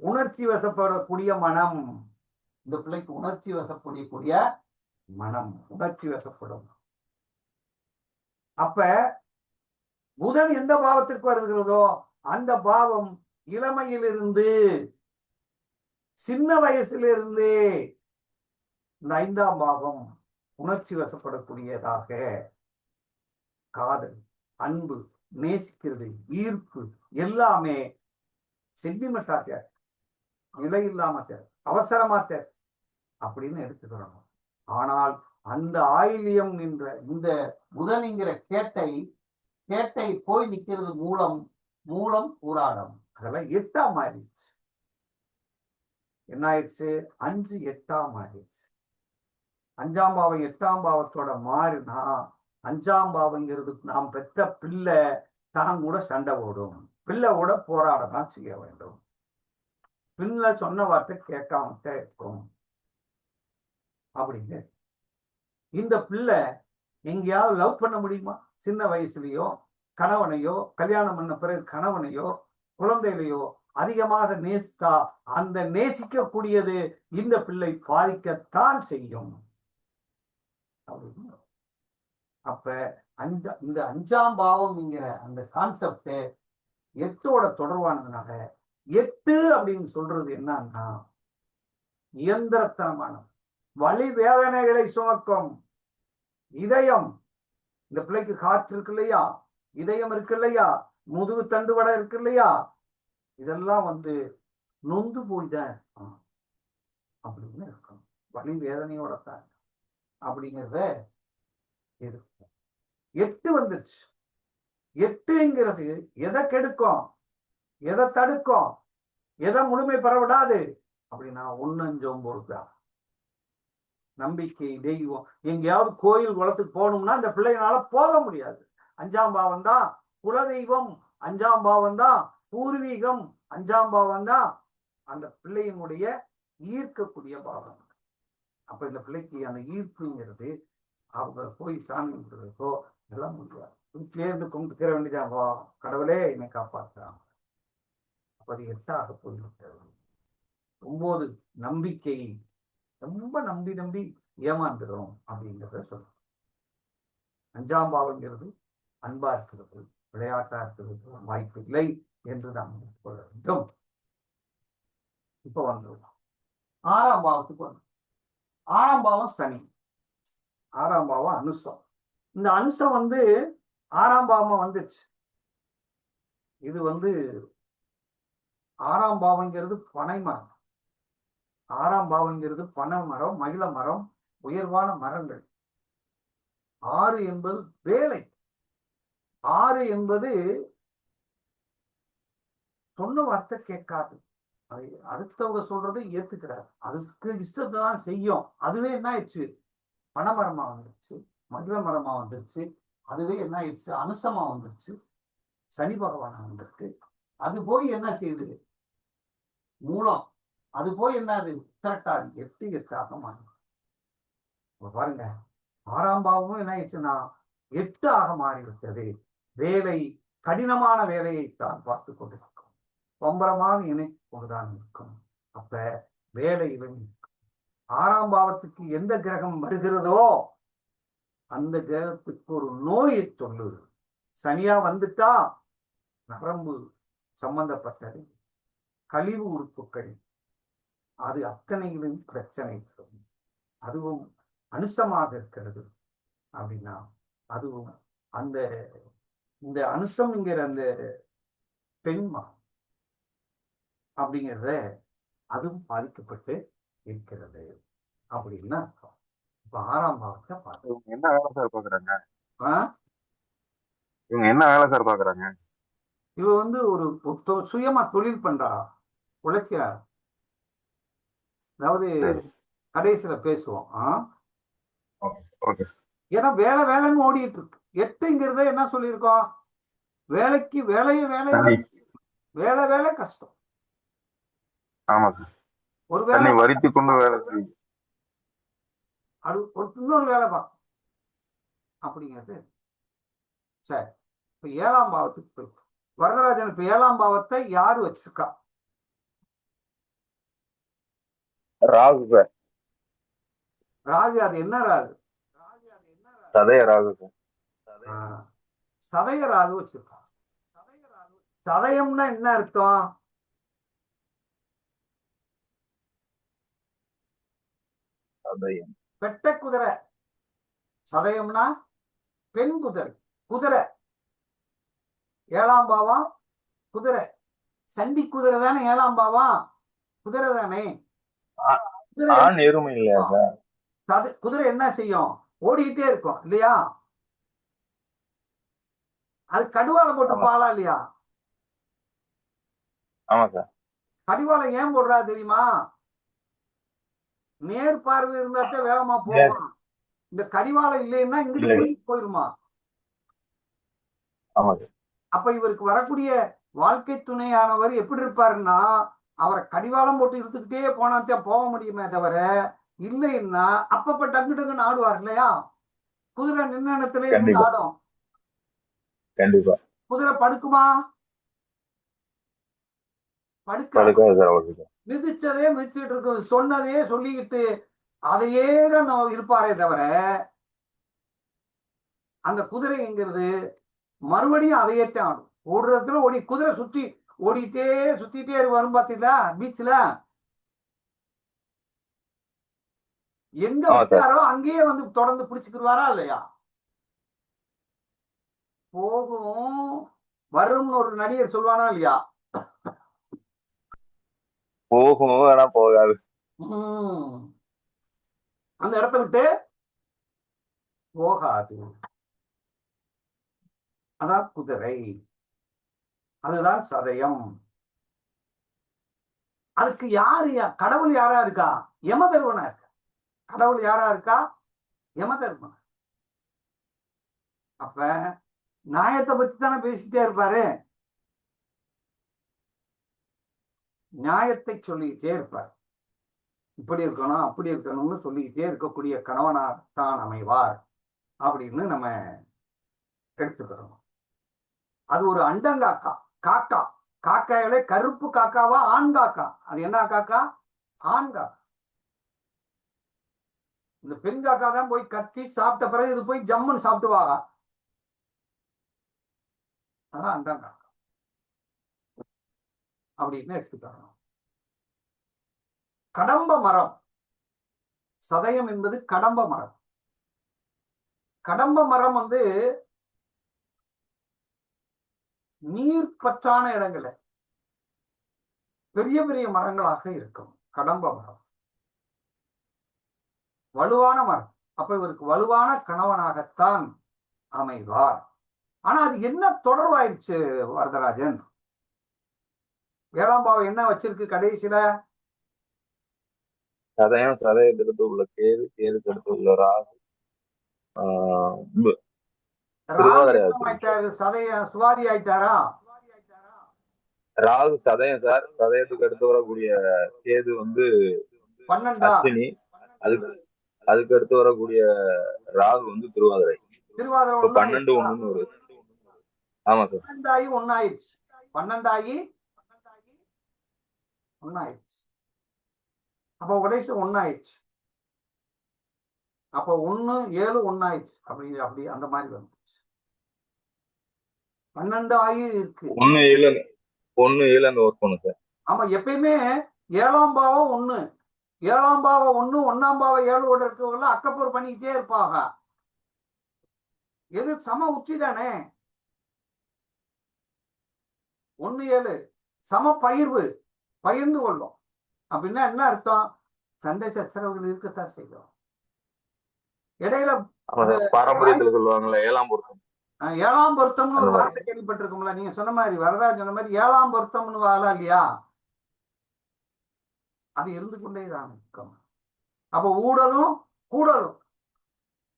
உணர்ச்சி வசப்படக்கூடிய மனம். இந்த பிள்ளைக்கு உணர்ச்சி வசப்படக்கூடிய மனம், உணர்ச்சி வசப்படும். அப்ப புதன் எந்த பாவத்திற்கு வருகிறதோ அந்த பாவம் இளமையிலிருந்து, சின்ன வயசிலிருந்தே இந்த 5ஆம் பாவம் உணர்ச்சி வசப்படக்கூடியதாக, காதல், அன்பு, நேசிக்கிறது, ஈர்ப்பு எல்லாமே சென்டிமெண்டா தேவை, நிலை இல்லாம தேவை, அவசரமா தேவை அப்படின்னு எடுத்துக்கிறோம். ஆனால் அந்த ஆயிலியம் என்ற இந்த புதன்கிற கேட்டை போய் நிக்கிறது மூலம் பூராடம். அதெல்லாம் 8ஆம் ஆயிடுச்சு. என்ன ஆயிடுச்சு? 5 8ஆம் ஆயிடுச்சு. 5ஆம் பாவம் 8ஆம் பாவத்தோட மாறுனா 5ஆம் பாவங்கிறது நாம் பெற்ற பிள்ளை தான் கூட சண்டை போடும், பிள்ளை கூட போராட தான் செய்ய வேண்டும். பிள்ளை சொன்ன வார்த்தை கேட்காம இருக்கும் அப்படின்னு. இந்த பிள்ளை எங்கேயாவது லவ் பண்ண முடியுமா? சின்ன வயசுலயோ கணவனையோ, கல்யாணம் பண்ண பிறகு கணவனையோ குழந்தைகளையோ அதிகமாக நேசித்தா அந்த நேசிக்கக்கூடியது இந்த பிள்ளை பாதிக்கத்தான் செய்யும். அப்ப இந்த 5ஆம் பாவம்ங்கிற அந்த கான்செப்ட் 8ஓட தொடர்பானதுனால 8 அப்படின்னு சொல்றது என்னன்னா இயந்திரத்தனமான வலி வேதனைகளை சுமக்கும் இதயம். இந்த பிள்ளைக்கு காற்று இருக்கு இல்லையா, இதயம் இருக்கு இல்லையா, முதுகு தண்டுவடை இருக்கு இல்லையா, இதெல்லாம் நொந்து போய்தான் அப்படின்னு இருக்கும். வலி வேதனையோட தான் அப்படிங்கிறத இருக்கும். 8 வந்துருச்சு. 8ங்கிறது எதை கெடுக்கும், எதை தடுக்கும், எதை முழுமை பெற விடாது அப்படின்னா 1 5 9 தான். நம்பிக்கை, தெய்வம். எங்கேயாவது கோயில் குளத்துக்கு போகணும்னா அந்த பிள்ளைகளால போக முடியாது. 5ஆம் பாவம் தான் குலதெய்வம், 5ஆம் பாவம் தான் பூர்வீகம், 5ஆம் பாவம் தான் அந்த பிள்ளையினுடைய ஈர்க்கக்கூடிய பாவம். அப்ப இந்த பிள்ளைக்கு அந்த ஈர்ப்புங்கிறது அவங்க போய் சாமி கும்பிடுறதுக்கோ எல்லாம் முடியாது. வீட்டிலே இருந்து கும்பிட்டுக்கிற வேண்டியதான், கடவுளே என்னை காப்பாற்றுறான். அப்ப அது 8ஆக போய்விட்டது. 9 நம்பிக்கை. ரொம்ப நம்பி ஏமாந்துடும் அப்படிங்கிறத சொல்றோம். 5ஆம் பாவங்கிறது அன்பா இருக்கிறது, விளையாட்டா இருக்கிறது வாய்ப்பு இல்லை என்று நாம் கொள்ள வேண்டும். இப்ப வந்துடும் 6ஆம் பாவத்துக்கு. 6ஆம் பாவம் சனி, 6ஆம் பாவம் அனுசம். இந்த அனுசம் 6ஆம் பாவமா வந்துருச்சு. இது 6ஆம் பாவங்கிறது பனை மரம். 6ஆம் பாவங்கிறது பனை மரம், மகிழ மரம், உயர்வான மரங்கள். 6 என்பது வேலை. 6 என்பது சொன்ன வார்த்தை கேட்காது, அதை அடுத்தவங்க சொல்றதை ஏத்துக்கிறார், அதுக்கு இஷ்டத்தை தான் செய்யும். அதுவே என்ன ஆயிடுச்சு? பனைமரமா வந்துருச்சு, மகிழ மரமா வந்துருச்சு. அதுவே என்ன ஆயிடுச்சு? அனுசமா வந்துருச்சு, சனி பகவானா வந்திருக்கு. அது போய் என்ன செய்யுது? மூலம். அது போய் என்னது? உத்திரட்டாதி. 8 8ஆக மாறும். பாருங்க, 6ஆம் பாவமும் என்ன ஆயிடுச்சுன்னா 8 ஆக மாறிவிட்டது. வேலை, கடினமான வேலையை தான் பார்த்து கொண்டிருக்கும், பம்பரமாக இணைத்து கொண்டுதான் இருக்கும். அப்ப வேலையில 6ஆம் பாவத்துக்கு எந்த கிரகம் வருகிறதோ அந்த கிரகத்துக்கு ஒரு நோயை சொல்லுது. சனியா வந்துட்டா நரம்பு சம்பந்தப்பட்டது, கழிவு உறுப்புகள், அது அத்தனையிலும் பிரச்சனை தரும். அதுவும் அனுசமாக இருக்கிறது அப்படின்னா அதுவும் இந்த அனுசம்ங்கிற அந்த பெண்மா அப்படிங்கிறது அதுவும் பாதிக்கப்பட்டு இருக்கிறது அப்படின்னு அர்த்தம். இப்ப 6ஆம் பாவத்தை பார்க்கணும். இவங்க என்ன வேலை சார் பாக்குறாங்க? ஆஹ் இவங்க என்ன வேலை சார் பாக்குறாங்க? இவ வந்து ஒரு சுயமா தொழில் பண்றா, உழைக்கிறா. அதாவது சரி. கடைசியில பேசுவோம். ஓகே. ஏன்னா வேலை வேலைன்னு ஓடிட்டு இருக்கு. 8ங்கிறத என்ன சொல்லியிருக்கோம்? வேலைக்கு வேலையை வேலையா தண்ணி. வேலை வேலை கஷ்டம். ஆமா சார். ஒரு தண்ணி வேலை வரித்து கொண்டு வேலை செய்யும். அது இன்னொரு வேலை பார்க்கும் அப்படிங்கிறது. சரி, இப்ப 7ஆம் பாவத்துக்கு போயிடும். வரதராஜன் இப்ப 7ஆம் பாவத்தை யாரு வச்சிருக்கா? ராகு சார். ராகு. அது என்ன ராகு? சதய ராகு சார். சதய ராகு வச்சிருக்கா. சதயம்னா என்ன அர்த்தம்? சதயம். பெட்ட குதிரை. சதயம்னா பெண் குதிரை. குதிரை 7ஆம் பாவம் குதிரை. சண்டி குதிரை தானே 7ஆம் பாவம்? குதிரை தானே. ஆண் எருமை இல்லையா சார்? குதிரை என்ன செய்யும்? ஓடிக்கிட்டே இருக்கும் இல்லையா? அது கடிவாளம் போட்டு பாலா இல்லையா? ஆமா சார். கடிவாளம் ஏன் போடுறா தெரியுமா? நேர் பார்வை இருந்தாத்தே வேகமா போகும். இந்த கடிவாளம் இல்லைன்னா இங்கிட்டு போயிருமா? ஆமா சார். அப்ப இவருக்கு வரக்கூடிய வாழ்க்கை துணையானவர் எப்படி இருப்பாருன்னா, அவரை கடிவாளம் போட்டு இழுத்துக்கிட்டே போனாத்தான் போக முடியுமே தவிர, இல்லைன்னா அப்பப்ப டங்கு டங்குன்னு ஆடுவார் இல்லையா? குதிரை நின்ன இடத்துல இருந்து ஆடும். கண்டிப்பா. குதிரை படுக்குமா? படுக்காது. மிதிச்சதே மிதிச்சுட்டு இருக்கு, சொன்னதையே சொல்லிக்கிட்டு அதையே தான் இருப்பாரே தவிர, அந்த குதிரைங்கிறது மறுபடியும் அதையத்தான் ஆடும். ஓடுறதுல ஓடி குதிரை சுத்திட்டே வரும் பாத்தீங்களா பீச்ல? எங்க விட்டாரோ அங்கேயே வந்து தொடர்ந்து பிடிச்சுக்கிடுவாரா இல்லையா? போகும் வரும்னு ஒரு நடிகர் சொல்வானா இல்லையா? போகும் ஆனா போகாது. அந்த இடத்த விட்டு போகாது. அதான் குதிரை. அதுதான் சதயம். அதுக்கு கடவுள் யாரா இருக்கா? யமதர்மனா இருக்கா. கடவுள் யாரா இருக்கா? யமதர்மனா. அப்ப நியாயத்தை பத்தி தானே பேசிட்டே இருப்பாரு. நியாயத்தை சொல்லிக்கிட்டே இருப்பார். இப்படி இருக்கணும் அப்படி இருக்கணும்னு சொல்லிக்கிட்டே இருக்கக்கூடிய கணவனாகத்தான் அமைவார் அப்படின்னு நம்ம எடுத்துக்கிறோம். அது ஒரு அண்டங்காக்கா. காக்கா. காக்காயில கருப்பு காக்காவா ஆண் காக்கா? அது என்ன காக்கா? ஆண் காக்கா. இந்த பெண் காக்கா தான் போய் கத்தி சாப்பிட்ட பிறகு இது போய் ஜம்முன்னு சாப்பிட்டுவாங்க. அதான் அண்டங்காக்கா அப்படின்னு எடுத்துக்கிறோம். கடம்ப மரம். சதயம் என்பது கடம்ப மரம். கடம்ப மரம் வந்து நீர் பற்றான இடங்கள்ல பெரிய பெரிய மரங்களாக இருக்கும். கடம்ப மரம் வலுவான மரம். அப்ப இவருக்கு வலுவான கணவனாகத்தான் அமைவார். ஆனா அது என்ன தொடர்பாயிருச்சு வரதராஜன்? 7ஆம் பாவம் என்ன வச்சிருக்கு கடைசியில? சதயத்திற்கு உள்ள கேதுக்கு அடுத்து உள்ள ராகு. சுவாதி ஆயிட்டாரா? ராகு சதயம் சார். சதயத்துக்கு அடுத்து வரக்கூடிய கேது வந்து 12. அஸ்வினி. அதுக்கு அடுத்து வரக்கூடிய ராகு வந்து திருவாதிரை. 12-1 வருது. ஆமா சார். 12 1 ஆயிடுச்சு. 12 1 ஆயிடுச்சு. அப்ப உடைசு 1 ஆயிடுச்சு. அப்ப 1 7 1 ஆயிடுச்சு. அப்படி அந்த மாதிரி வந்துச்சு. 12 ஆகி இருக்கு. 1 7 அந்த ஒர்க் பண்ணும் சார். ஆமா, எப்பயுமே 7ஆம் பாவம் 1, 7ஆம் பாவம் 1, 1ஆம் பாவம் 7 இருக்கவங்க அக்கப்போர் பண்ணிக்கிட்டே இருப்பாங்க. எது சம உச்சி தானே. 1 7 சம பகிர்வு, பகிர்ந்து கொள்ளும். அப்படின்னா என்ன அர்த்தம்? சண்டை சச்சரவுகள் இருக்கத்தான் செய்யும். இடையில அது பாரம்பரியத்துல சொல்லுவாங்கல்ல 7ஆம் பொருத்தம். 7ஆம் பொருத்தம்னு ஒரு அந்த மாதிரி. வார்த்தை கேள்விப்பட்டிருக்கும்ல. நீங்க சொன்ன மாதிரி, வரதா சொன்ன மாதிரி 7ஆம் பொருத்தம்னு வாழா இல்லையா? அது இருந்து கொண்டே தான் இருக்கும். அப்ப ஊடலும் கூடலும்,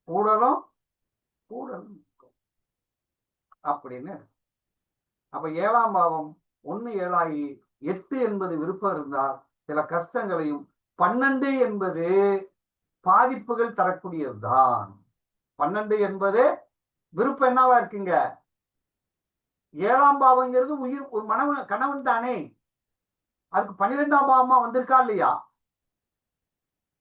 ஊடலும் கூடலும் அப்படின்னு. அப்ப 7ஆம் பாவம் 1 7 ஆகி 8 என்பது விருப்பம் இருந்தால் சில கஷ்டங்களையும், 12 என்பது பாதிப்புகள் தரக்கூடியதுதான். 12 என்பது விருப்பம் என்னவா இருக்குங்க? 7ஆம் பாவங்கிறது உயிர், ஒரு மனவன் கணவன் தானே. அதுக்கு 12ஆம் பாவமா வந்திருக்கா இல்லையா?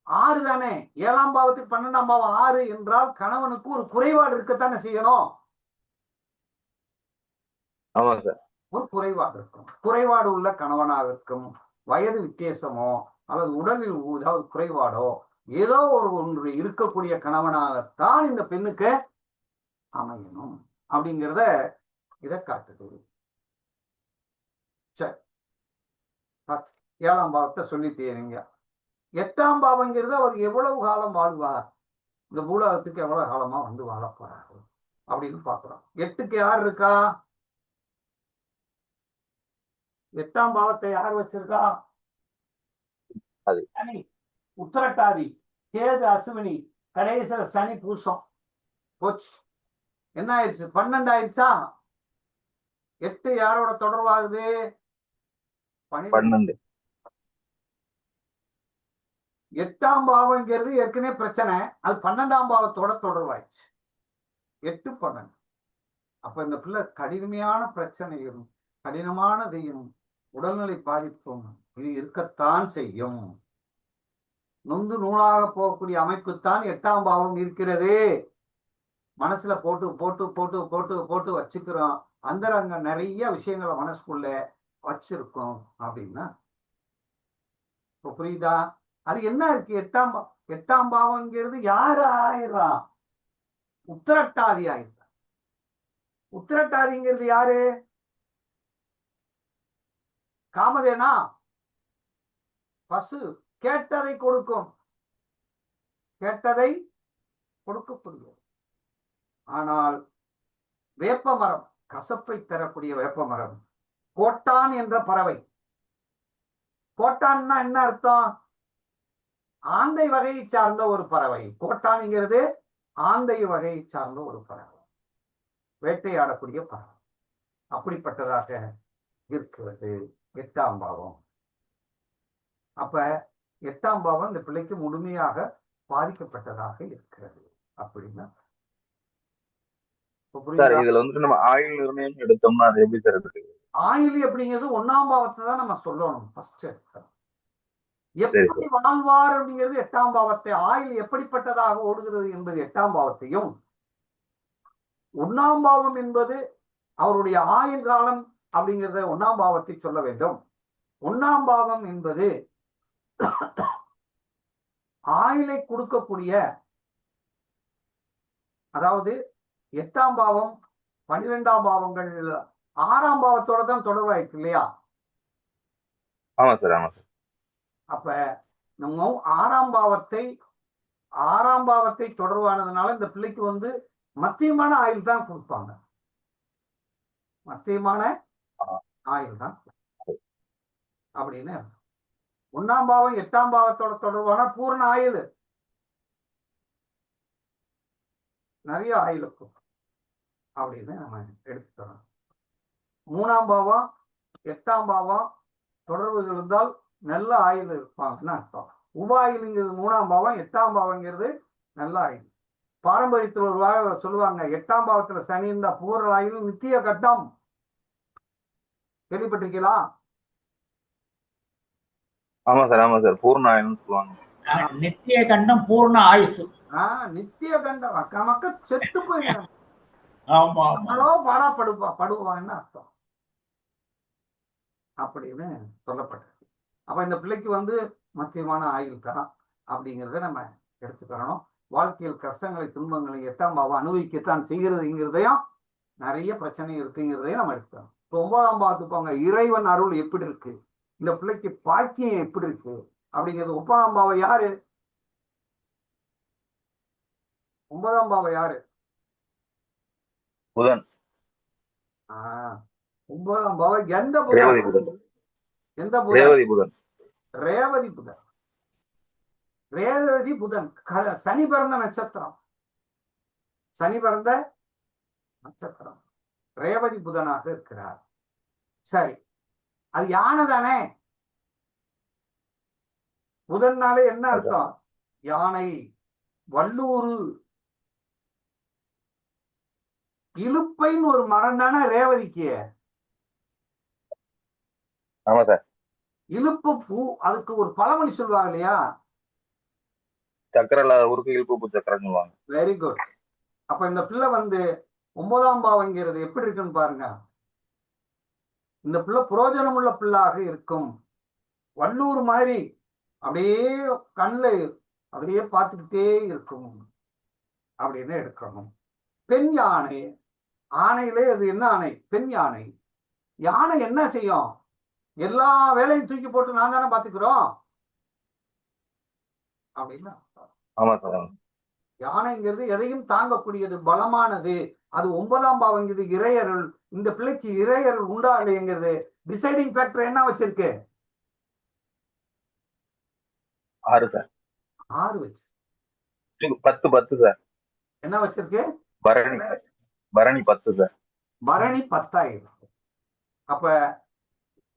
6 தானே. 7ஆம் பாவத்துக்கு 12ஆம் பாவம் 6 என்றால் கணவனுக்கு ஒரு குறைபாடு இருக்கத்தானே செய்யணும். ஆமா சார். ஒரு குறைபாடு இருக்கும். குறைபாடு உள்ள கணவனாக இருக்கும், வயது வித்தியாசமோ அல்லது உடலில் ஏதாவது குறைபாடோ ஏதோ ஒன்று இருக்கக்கூடிய கணவனாகத்தான் இந்த பெண்ணுக்கு அமையணும் அப்படிங்கிறத இதை காட்டுது. சரி, 7ஆம் பாவத்தை சொல்லிட்டே நீங்க. 8ஆம் பாவங்கிறது அவர் எவ்வளவு காலம் வாழ்வார், இந்த பூலகத்துக்கு எவ்வளவு காலமா வந்து வாழ போறாரு அப்படின்னு பாக்குறோம். 8க்கு யார் இருக்கா? 8ஆம் பாவத்தை யார் வச்சிருக்கா? சனி, உத்திரட்டாதி, கேது, அசுவினி, கடைசியில சனி பூசம் போச்சு. என்ன ஆயிடுச்சு? 12 ஆயிடுச்சா? 8 யாரோட தொடர்பாகுது? 12. 8ஆம் பாவங்கிறது ஏற்கனவே பிரச்சனை, அது 12ஆம் பாவத்தோட தொடர்பாயிடுச்சு. 8 12. அப்ப இந்த பிள்ளை கடினமான பிரச்சனையும் கடினமானதையும் உடல்நிலை பாதிப்பும் இது இருக்கத்தான் செய்யும். நொந்து நூலாக போகக்கூடிய அமைப்புத்தான் 8ஆம் பாவம் இருக்கிறது. மனசுல போட்டு போட்டு போட்டு போட்டு போட்டு வச்சுக்கிறோம். அந்தரங்க நிறைய விஷயங்களை மனசுக்குள்ள வச்சிருக்கோம் அப்படின்னா புரியுதா? அது என்ன இருக்கு? 8ஆம் பாவம்ங்கிறது யாரு ஆயிரா? உத்திரட்டாதி ஆயிரா. உத்திரட்டாதிங்கிறது யாரு? காமதேனா? பசு. கேட்டதை கொடுக்கும், கேட்டதை கொடுக்கக்கூடிய. ஆனால் வேப்ப மரம், கசப்பை தரக்கூடிய வேப்ப மரம், கோட்டான் என்ற பறவை. கோட்டான்னா என்ன அர்த்தம்? ஆந்தை வகையை சார்ந்த ஒரு பறவை. கோட்டான்ங்கிறது ஆந்தை வகையை சார்ந்த ஒரு பறவை, வேட்டையாடக்கூடிய பறவை. அப்படிப்பட்டதாக இருக்கிறது 8ஆம் பாவம். அப்ப 8ஆம் பாவம் இந்த பிள்ளைக்கு முழுமையாக பாதிக்கப்பட்டதாக இருக்கிறது அப்படின்னா இதுல வந்துட்டு நம்ம ஆயுள் நிர்ணயம் எடுத்தோம்னா அது எப்படி சார் இருக்கு? ஆயுள் அப்படிங்கிறது 1ஆம் பாவத்தை தான் நம்ம சொல்லணும். ஃபர்ஸ்ட் எப்படி வாழ்வார் அப்படிங்கிறது 8ஆம் பாவத்தை, ஆயுள் எப்படிப்பட்டதாக ஓடுகிறது என்பது 8ஆம் பாவத்தையும், 1ஆம் பாவம் என்பது அவருடைய ஆயுள் காலம் அப்படிங்கிறத 1ஆம் பாவத்தை சொல்ல வேண்டும். 1ஆம் பாவம் என்பது ஆயுளை கொடுக்கக்கூடிய, அதாவது 8ஆம் பாவம் 12ஆம் பாவங்கள் 6ஆம் பாவத்தோட தான் தொடர்பாயிருக்கு இல்லையா? ஆமா சார், ஆமா சார். அப்ப நம்ம 6ஆம் பாவத்தை தொடர்பானதுனால இந்த பிள்ளைக்கு வந்து மத்தியமான ஆயுள் தான் கொடுப்பாங்க. மத்தியமான ஆயுள் தான் அப்படின்னு. 1ஆம் பாவம் 8ஆம் பாவத்தோட தொடர்பான பூரண ஆயுள், நிறைய ஆயுள் அப்படின்னு நம்ம எடுத்துக்கிறோம். 3ஆம் பாவம் 8ஆம் பாவம் தொடர்பு இருந்தால் நல்ல ஆயுள் இருப்பாங்கன்னு அர்த்தம். உபாயுங்கிறது 3ஆம் பாவம், 8ஆம் பாவங்கிறது நல்ல ஆயுள். பாரம்பரியத்தில் ஒரு வார சொல்லுவாங்க, 8ஆம் பாவத்துல சனி இருந்தா பூர்ண ஆயுள் நித்திய கட்டம். கேள்விப்பட்டிருக்கீங்களா? ஆமா சார், ஆமா சார். பூர்ண ஆயுள்னு சொல்லுவாங்க. நித்திய கண்டம் பூர்ண ஆயுசு. நித்திய கண்டம். அக்கா மக்கள் செத்து போயிடுறாங்க. ஆமா, படுவான்னு அர்த்தம் அப்படின்னு சொல்லப்பட்டது. அப்ப இந்த பிள்ளைக்கு வந்து மத்தியமான ஆயுள் தான் அப்படிங்கிறத நம்ம எடுத்துக்கிறோம். வாழ்க்கையில் கஷ்டங்களை துன்பங்களை 8ஆம் பாவம் அனுபவிக்கத்தான் செய்கிறதுங்கிறதையும், நிறைய பிரச்சனை இருக்குங்கிறதையும் நம்ம எடுத்துக்கிறோம். 9ஆம் பாவத்துக்கு போங்க. இறைவன் அருள் எப்படி இருக்கு, இந்த பிள்ளைக்கு பாக்கியம் எப்படி இருக்கு அப்படிங்கிறது. 9ஆம் பாவம் யாரு? 9ஆம் பாவம் யாரு? புதன். 9ஆம் பாவம் எந்த ரேவதி புதன்? புதன். எந்த புதன்? ரேவதி புதன். ரேவதி புதன். ரேவதி புதன் சனி பிறந்த நட்சத்திரம். சனி பிறந்த நட்சத்திரம் ரேவதி புதனாக இருக்கிறார். சரி, அது யானை தானே. புதன்னாலே என்ன அர்த்தம்? யானை. வல்லூரு இலுப்பைன்னு ஒரு மரம் தானே ரேவதிக்கு. ஆமா சார். இலுப்பு பூ, அதுக்கு ஒரு பழமொழி சொல்லுவாங்க இல்லையா? சக்கரம் இல்லாத ஊருக்கு இழுப்பு பூ சக்கரம் சொல்லுவாங்க. Very good. அப்ப இந்த பிள்ளை 9ஆம் பாவங்கிறது எப்படி இருக்குன்னு பாருங்க. இந்த பிள்ளை புரோஜனம் உள்ள பிள்ளாக இருக்கும். வல்லூர் மாதிரி அப்படியே கண்ணுல அப்படியே பார்த்துக்கிட்டே இருக்கும் அப்படின்னு எடுக்கணும். பெண் யானை. ஆணையிலே அது என்ன ஆணை? பெண் யானை. யானை என்ன செய்யும்? எல்லா வேலையும் தூக்கி போட்டு நான் தானே பாத்துக்கிறோம் அப்படின்னா. ஆமா சார். யானைங்கிறது எதையும் தாங்கக்கூடியது, பலமானது. அது 9ஆம் பாவங்கிறது இறையருள். இந்த பிள்ளைக்கு இறையருள் உண்டா இல்லைங்கிறது டிசைடிங் ஃபேக்டர் என்ன வச்சிருக்கு? 6 சார். 6 வச்சு 10 சார். என்ன வச்சிருக்கு? பரணி. பரணி 10 சார். பரணி 10 ஆயிடுது. அப்ப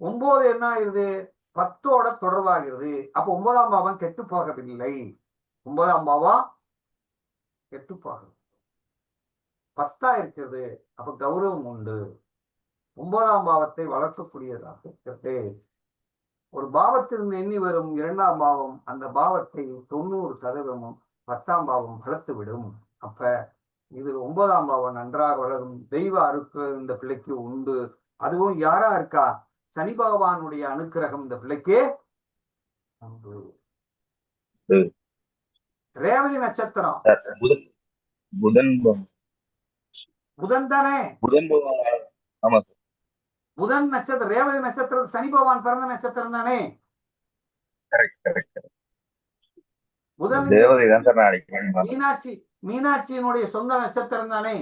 9 என்ன ஆயிருது? 10ஓட தொடர்பாகிறது. அப்ப 9ஆம் பாவம் கெட்டு போகவில்லை. 9ஆம் பாவம் கெட்டு போகுது. 10 இருக்கிறது. அப்ப கௌரவம் உண்டு. 9ஆம் பாவத்தை வளர்க்கக்கூடியதாக இருக்கிறது. ஒரு பாவத்திலிருந்து எண்ணி வரும் 2ஆம் பாவம் அந்த பாவத்தை 90% 10ஆம் பாவம் வளர்த்து விடும். அப்ப இது 9ஆம் பாவம் நன்றாக வளரும். தெய்வ அருட்கள் இந்த பிள்ளைக்கு உண்டு. அதுவும் யாரா இருக்கா? சனி பகவானுடைய அனுக்கிரகம் இந்த பிள்ளைக்கு உண்டு. ரேவதி நட்சத்திரம். புதன். புதன் தானே. புதன். ஆமா சார். புதன் நட்சத்திரம். ரேவதி நட்சத்திரம் சனி பகவான் பிறந்த நட்சத்திரம் தானே. புதன் மீனாட்சி. மீனாட்சியினுடைய சொந்த நட்சத்திரம் தானே.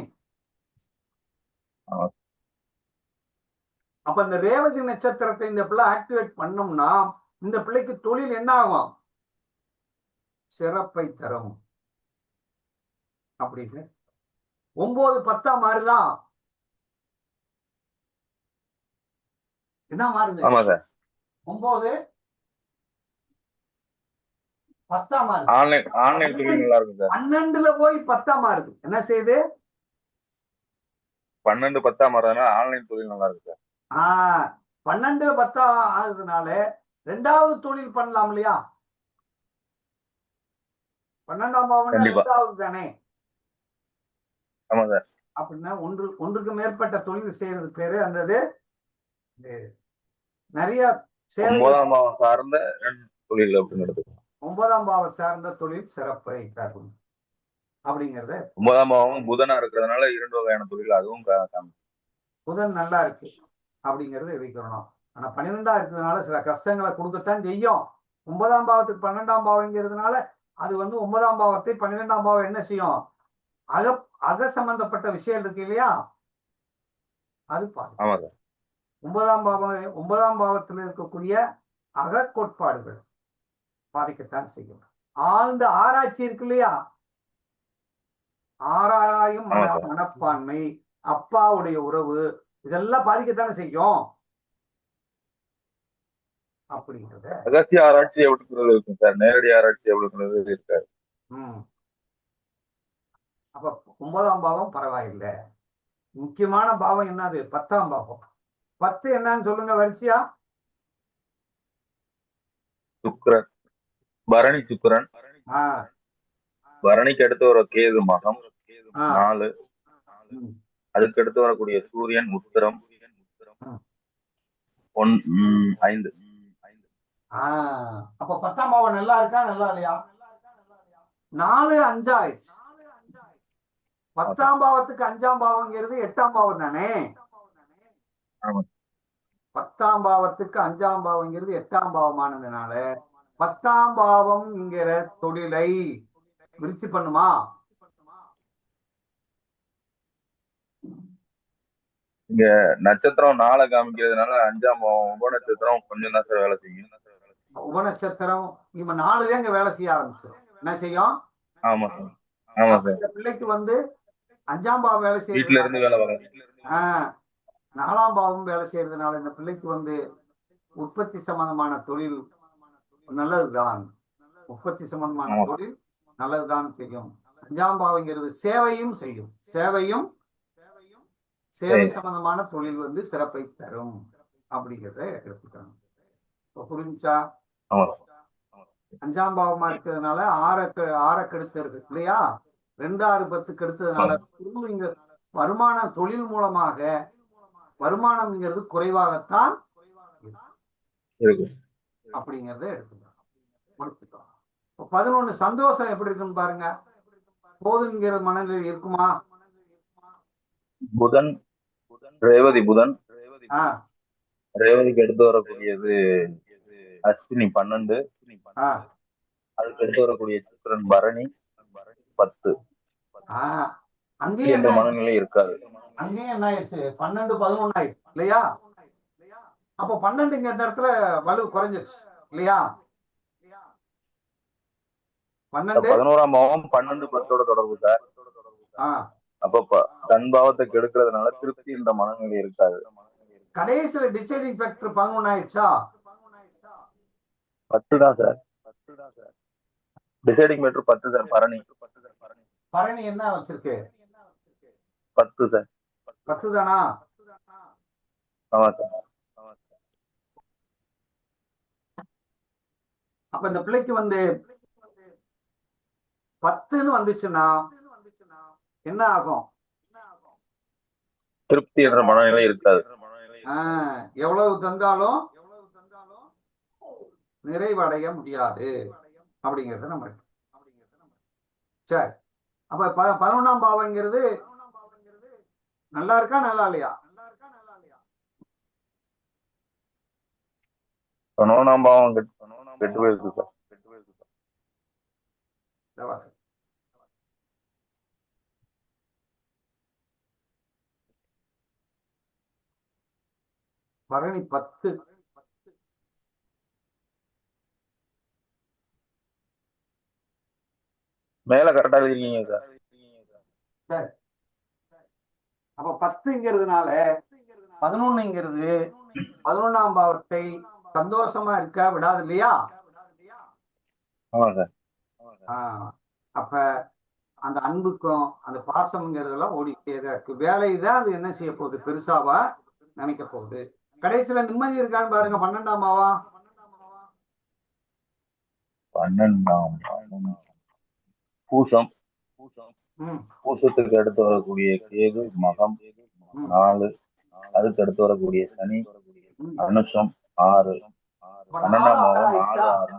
அப்ப இந்த ரேவதி நட்சத்திரத்தை இந்த பிள்ளை ஆக்டிவேட் பண்ணோம்னா இந்த பிள்ளைக்கு தொழில் என்ன ஆகும்? சிறப்பை தரும். அப்படின்னு 9 10 மாறுதான். என்ன மாறுது? 9 10 மாறுது. ஆன்லைன் தொழில் நல்லா இருக்கும் சார். 12ல போய் 10 மாறுது. என்ன செய்யுது? 12 10 மாறதுனால ஆன்லைன் தொழில் நல்லா இருக்கு சார். 12 10 ஆகுதுனால 2வது தொழில் பண்ணலாம் இல்லையா? 12ஆம் பாவம் 2வது தானே. ஆமா சார். அப்படின்னா ஒன்றுக்கு மேற்பட்ட தொழில் செய்யறது பேரு அந்த நிறைய 9ஆம் பாவம் சார்ந்த தொழில் அப்படின்னு எடுத்துக்கலாம். 9ஆம் பாவம் சார்ந்த தொழில் சிறப்பை தரும் அப்படிங்கறத. 9ஆம் பாவம் புதனா இருக்கிறதுனால 2 வகையான தொழில் அதுவும் புதன் நல்லா இருக்கு அப்படிங்கறத வைக்கிறோம். ஆனா 12ஆ இருக்கிறதுனால சில கஷ்டங்களை கொடுக்கத்தான் செய்யும். 9ஆம் பாவத்துக்கு 12ஆம் பாவங்கிறதுனால அது 9ஆம் பாவத்தை 12ஆம் பாவம் என்ன செய்யும்? அக சம்பந்தப்பட்ட விஷயம் இருக்கு இல்லையா? அது பாருங்க. 9ஆம் பாவத்தில் இருக்கக்கூடிய அக கோட்பாடுகள் பாதிக்கத்தான் செய்யும். ஆழ்ந்த ஆராய்ச்சி இருக்கு இல்லையா? ஆராயும் மனப்பான்மை, அப்பாவுடைய உறவு, இதெல்லாம் பாதிக்கத்தானே செய்யும். அப்படிங்கிறத ரகசிய ஆராய்ச்சி எவ்வளவு இருக்கும் சார், நேரடி ஆராய்ச்சி எவ்வளவு இருக்காரு. அப்ப 9ஆம் பாவம் பரவாயில்லை. முக்கியமான பாவம் என்னது? 10ஆம் பாவம். 10 என்னன்னு சொல்லுங்க வரிசையா. சுக்கிரன். பரணி சுக்கிரன். பரணிக்கு அடுத்து வர கேது மகம் 4. அதுக்கு அடுத்து வரக்கூடிய சூரியன் உத்திரம் 5. அப்ப 10ஆம் பாவம் நல்லா இருக்கா நல்லா இல்லையா? 4 5 ஆயிடுச்சு. 10ஆம் பாவத்துக்கு 5ஆம் பாவங்கிறது 8ஆம் பாவம் தானே. ஆமா. 10ஆம் பாவத்துக்கு 5ஆம் பாவங்கிறது 8ஆம் பாவமானதுனால 10ஆம் பாவம்ங்கிற தொழிலை விருத்தி பண்ணுமா? இங்க நட்சத்திரம் 4 காமிக்கிறதுனால 5ஆம் பாவம் உப நட்சத்திரம் கொஞ்சம் தான் சார் வேலை செய்யும். உபநட்சத்திரம் இப்ப 4 தான் இங்க வேலை செய்ய ஆரம்பிச்சிடும். என்ன செய்யும்? ஆமா சார். ஆமா அப்ப சார். இந்த பிள்ளைக்கு வந்து 5ஆம் பாவம் வேலை வீட்டுல செய்யறதுனால இருந்து வேலை வரும். 4ஆம் பாவம் வேலை செய்யறதுனால இந்த பிள்ளைக்கு வந்து உற்பத்தி சம்பந்தமான தொழில் நல்லதுதான். உற்பத்தி சம்பந்தமான ஆமா. தொழில் நல்லதுதான் செய்யும். 5ஆம் பாவங்கிறது சேவையும் செய்யும். சேவை சம்பந்தமான தொழில் வந்து சிறப்பை தரும் அப்படிங்கிறத எடுத்துக்கணும். இப்ப புரிஞ்சா? ஆமா. 5ஆம் பாவமா இருக்கிறதுனால ஆற கெடுத்து இருக்கு இல்லையா? 2, 6, 10 கெடுத்ததுனால இங்க வருமான தொழில் மூலமாக வருமானம்ங்கிறது குறைவாகத்தான் இருக்கு. அப்படிங்கிறத எடுத்துக்கலாம். 11 சந்தோஷம் எப்படி இருக்குன்னு பாருங்க. போதுங்கிற மனநிலை இருக்குமா? புதன் ரேவதி புதன் ஆஹ் ரேவதிக்கு எடுத்து வரக்கூடியது அஸ்வினி 12, அதுக்கு எடுத்து வரக்கூடிய சித்திரன் பரணி 10. அங்கேயும் என்ற மனநிலை இருக்காது. அங்கேயும் என்ன ஆயிடுச்சு? 12, 11 ஆயிடுச்சு இல்லையா? அப்ப 12 இந்த இடத்துல வலு குறைஞ்சிருச்சு இல்லையா? 12 11ஆம் பாவம் 12, 10ஓட தொடர்பு சார். அப்ப தன் பாவத்தை கெடுக்கிறதுனால திருப்தி என்ற மனநிலை இருக்காது. கடைசியில டிசைடிங் ஃபேக்டர் 11 ஆயிடுச்சா? 10 தான் sir. Deciding factor 10 sir. Bharani என்ன வச்சிருக்கு? 10 சார். 10 தானா? ஆமா சார். அப்ப இந்த பிள்ளைக்கு வந்து 10ன்னு வந்துச்சுன்னா என்ன ஆகும்? திருப்தி என்ற மனநிலை இருக்காது. எவ்வளவு தந்தாலும் நிறைவடைய முடியாது அப்படிங்கிறது நம்ம. சரி, அப்ப 11ஆம் பாவங்கிறது நல்லா இருக்கா நல்லா இல்லையா? 11ஆம் பாவம் கெட்டு போயிருக்கு சார். பரணி 10 மேல கரெக்டா இருக்கீங்க சார். சரி, அப்ப 10ங்கிறதுனால 11ங்கிறது 11ஆம் பாவத்தை சந்தோஷமா இருக்க விடாது இல்லையா? ஆமா சார். அப்ப அந்த அன்புக்கும் அந்த பாசம்ங்கிறதெல்லாம் ஓடிக்கிட்டே தான் இருக்கு. வேலைதான் அது என்ன செய்ய போகுது? பெருசாவா நினைக்க போகுது. கடைசியில நிம்மதி இருக்கான்னு பாருங்க. 12ஆம் பாவம் 12ஆம் பூசம். பூசத்துக்கு அடுத்து வரக்கூடிய கேது மகம் 4, அதுக்கு அடுத்து வரக்கூடிய சனி அனுஷம் 6, 12ஆம் பாவம் 4, 6.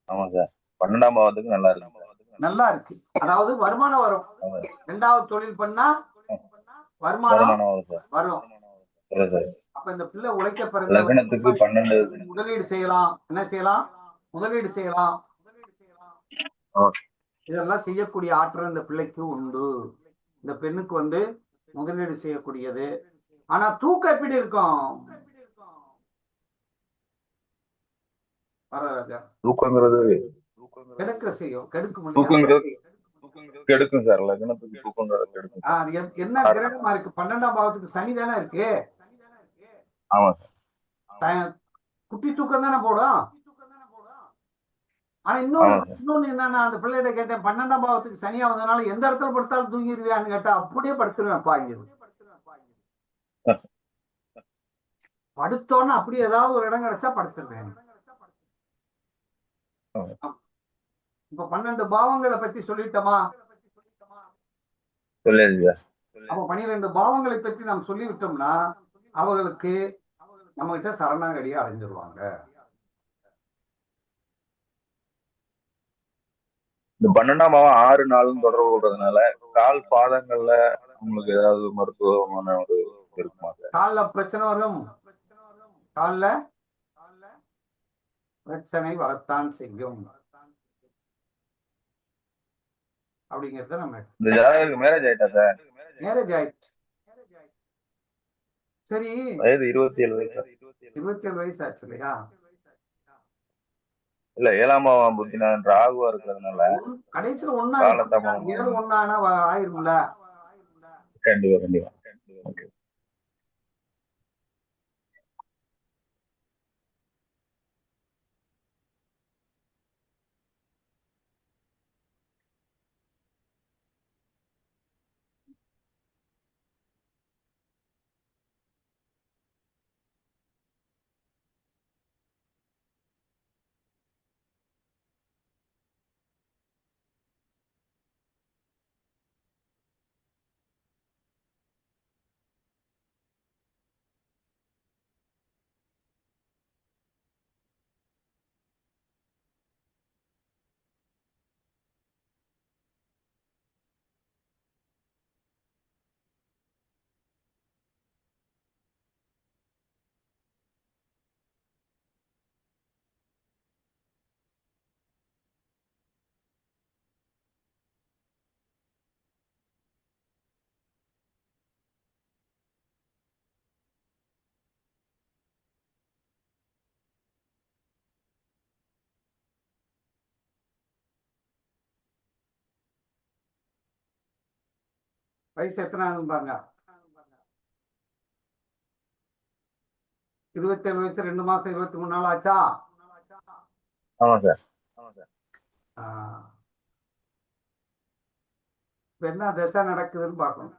ஆமா சார். 12ஆம் பாவத்துக்கு நல்லா இருக்கு. நல்லா இருக்கு. அதாவது வருமானம் வரும். 2வது தொழில் பண்ணா வருமானம் வரும். அப்ப இந்த பிள்ளை உழைக்க பிறந்த லக்னத்துக்கு 12 முதலீடு செய்யலாம். என்ன செய்யலாம்? முதலீடு செய்யலாம். இதெல்லாம் செய்யக்கூடிய ஆற்றல் இந்த பிள்ளைக்கு உண்டு. இந்த பெண்ணுக்கு வந்து முதலீடு செய்யக்கூடியது. ஆனா தூக்கம் எப்படி இருக்கும்? தூக்கங்கிறது கெடுக்க செய்யும். கெடுக்கும் சார். லக்னத்துக்கு தூக்கங்கிறது கெடுக்கும். என்ன கிரகமா இருக்கு? 12ஆம் பாவத்துக்கு சனி தானே இருக்கு. ஆமா சார். குட்டி தூக்கம் தானே போடும். ஆனா இன்னொன்னு என்னன்னா, அந்த பிள்ளைகிட்ட கேட்டேன், 12ஆம் பாவத்துக்கு சனியா வந்ததுனால எந்த இடத்துல படுத்தாலும் தூங்கிடுவியான்னு கேட்டா, அப்படியே படுத்துருவேன் பாங்க. படுத்தோன்னு அப்படியே ஏதாவது ஒரு இடம் கிடைச்சா படுத்துருவேன். இப்ப 12 பாவங்களை பத்தி சொல்லிட்டோமா? அப்ப 12 பாவங்களை பற்றி நாம் சொல்லிவிட்டோம்னா அவர்களுக்கு நம்ம கிட்ட சரணாகடியை அடைஞ்சிருவாங்க. இந்த 12ஆம் பாவம் 6 நாளும் தொடர்பு கொள்றதுனால கால் பாதங்கள்ல உங்களுக்கு ஏதாவது மருத்துவமான ஒரு இருக்குமா சார்? கால்ல பிரச்சனை வரும், கால்ல பிரச்சனை வரத்தான் செய்யும் அப்படிங்கறத நம்ம இந்த ஜாதகருக்கு மேரேஜ் ஆயிட்டா சார்? மேரேஜ் ஆயிடுச்சு. சரி, வயது 27 வயசு. 27 வயசு ஆச்சு இல்லையா? இல்ல 7ஆம் பாவம் புத்தினான் ராகுவா இருக்கிறதுனால கடைசியில ஒன்னா காலதாமதம் 7 ஒன்னானா ஆயிரும்ல. கண்டிப்பா கண்டிப்பா. ஓகே. வயசு எத்தனை ஆகுதுன்னு பாருங்க. 27 வயசு 2 மாசம் 23 நாள் ஆச்சா? ஆமா சார். இப்ப என்ன தசை நடக்குதுன்னு பார்க்கணும்.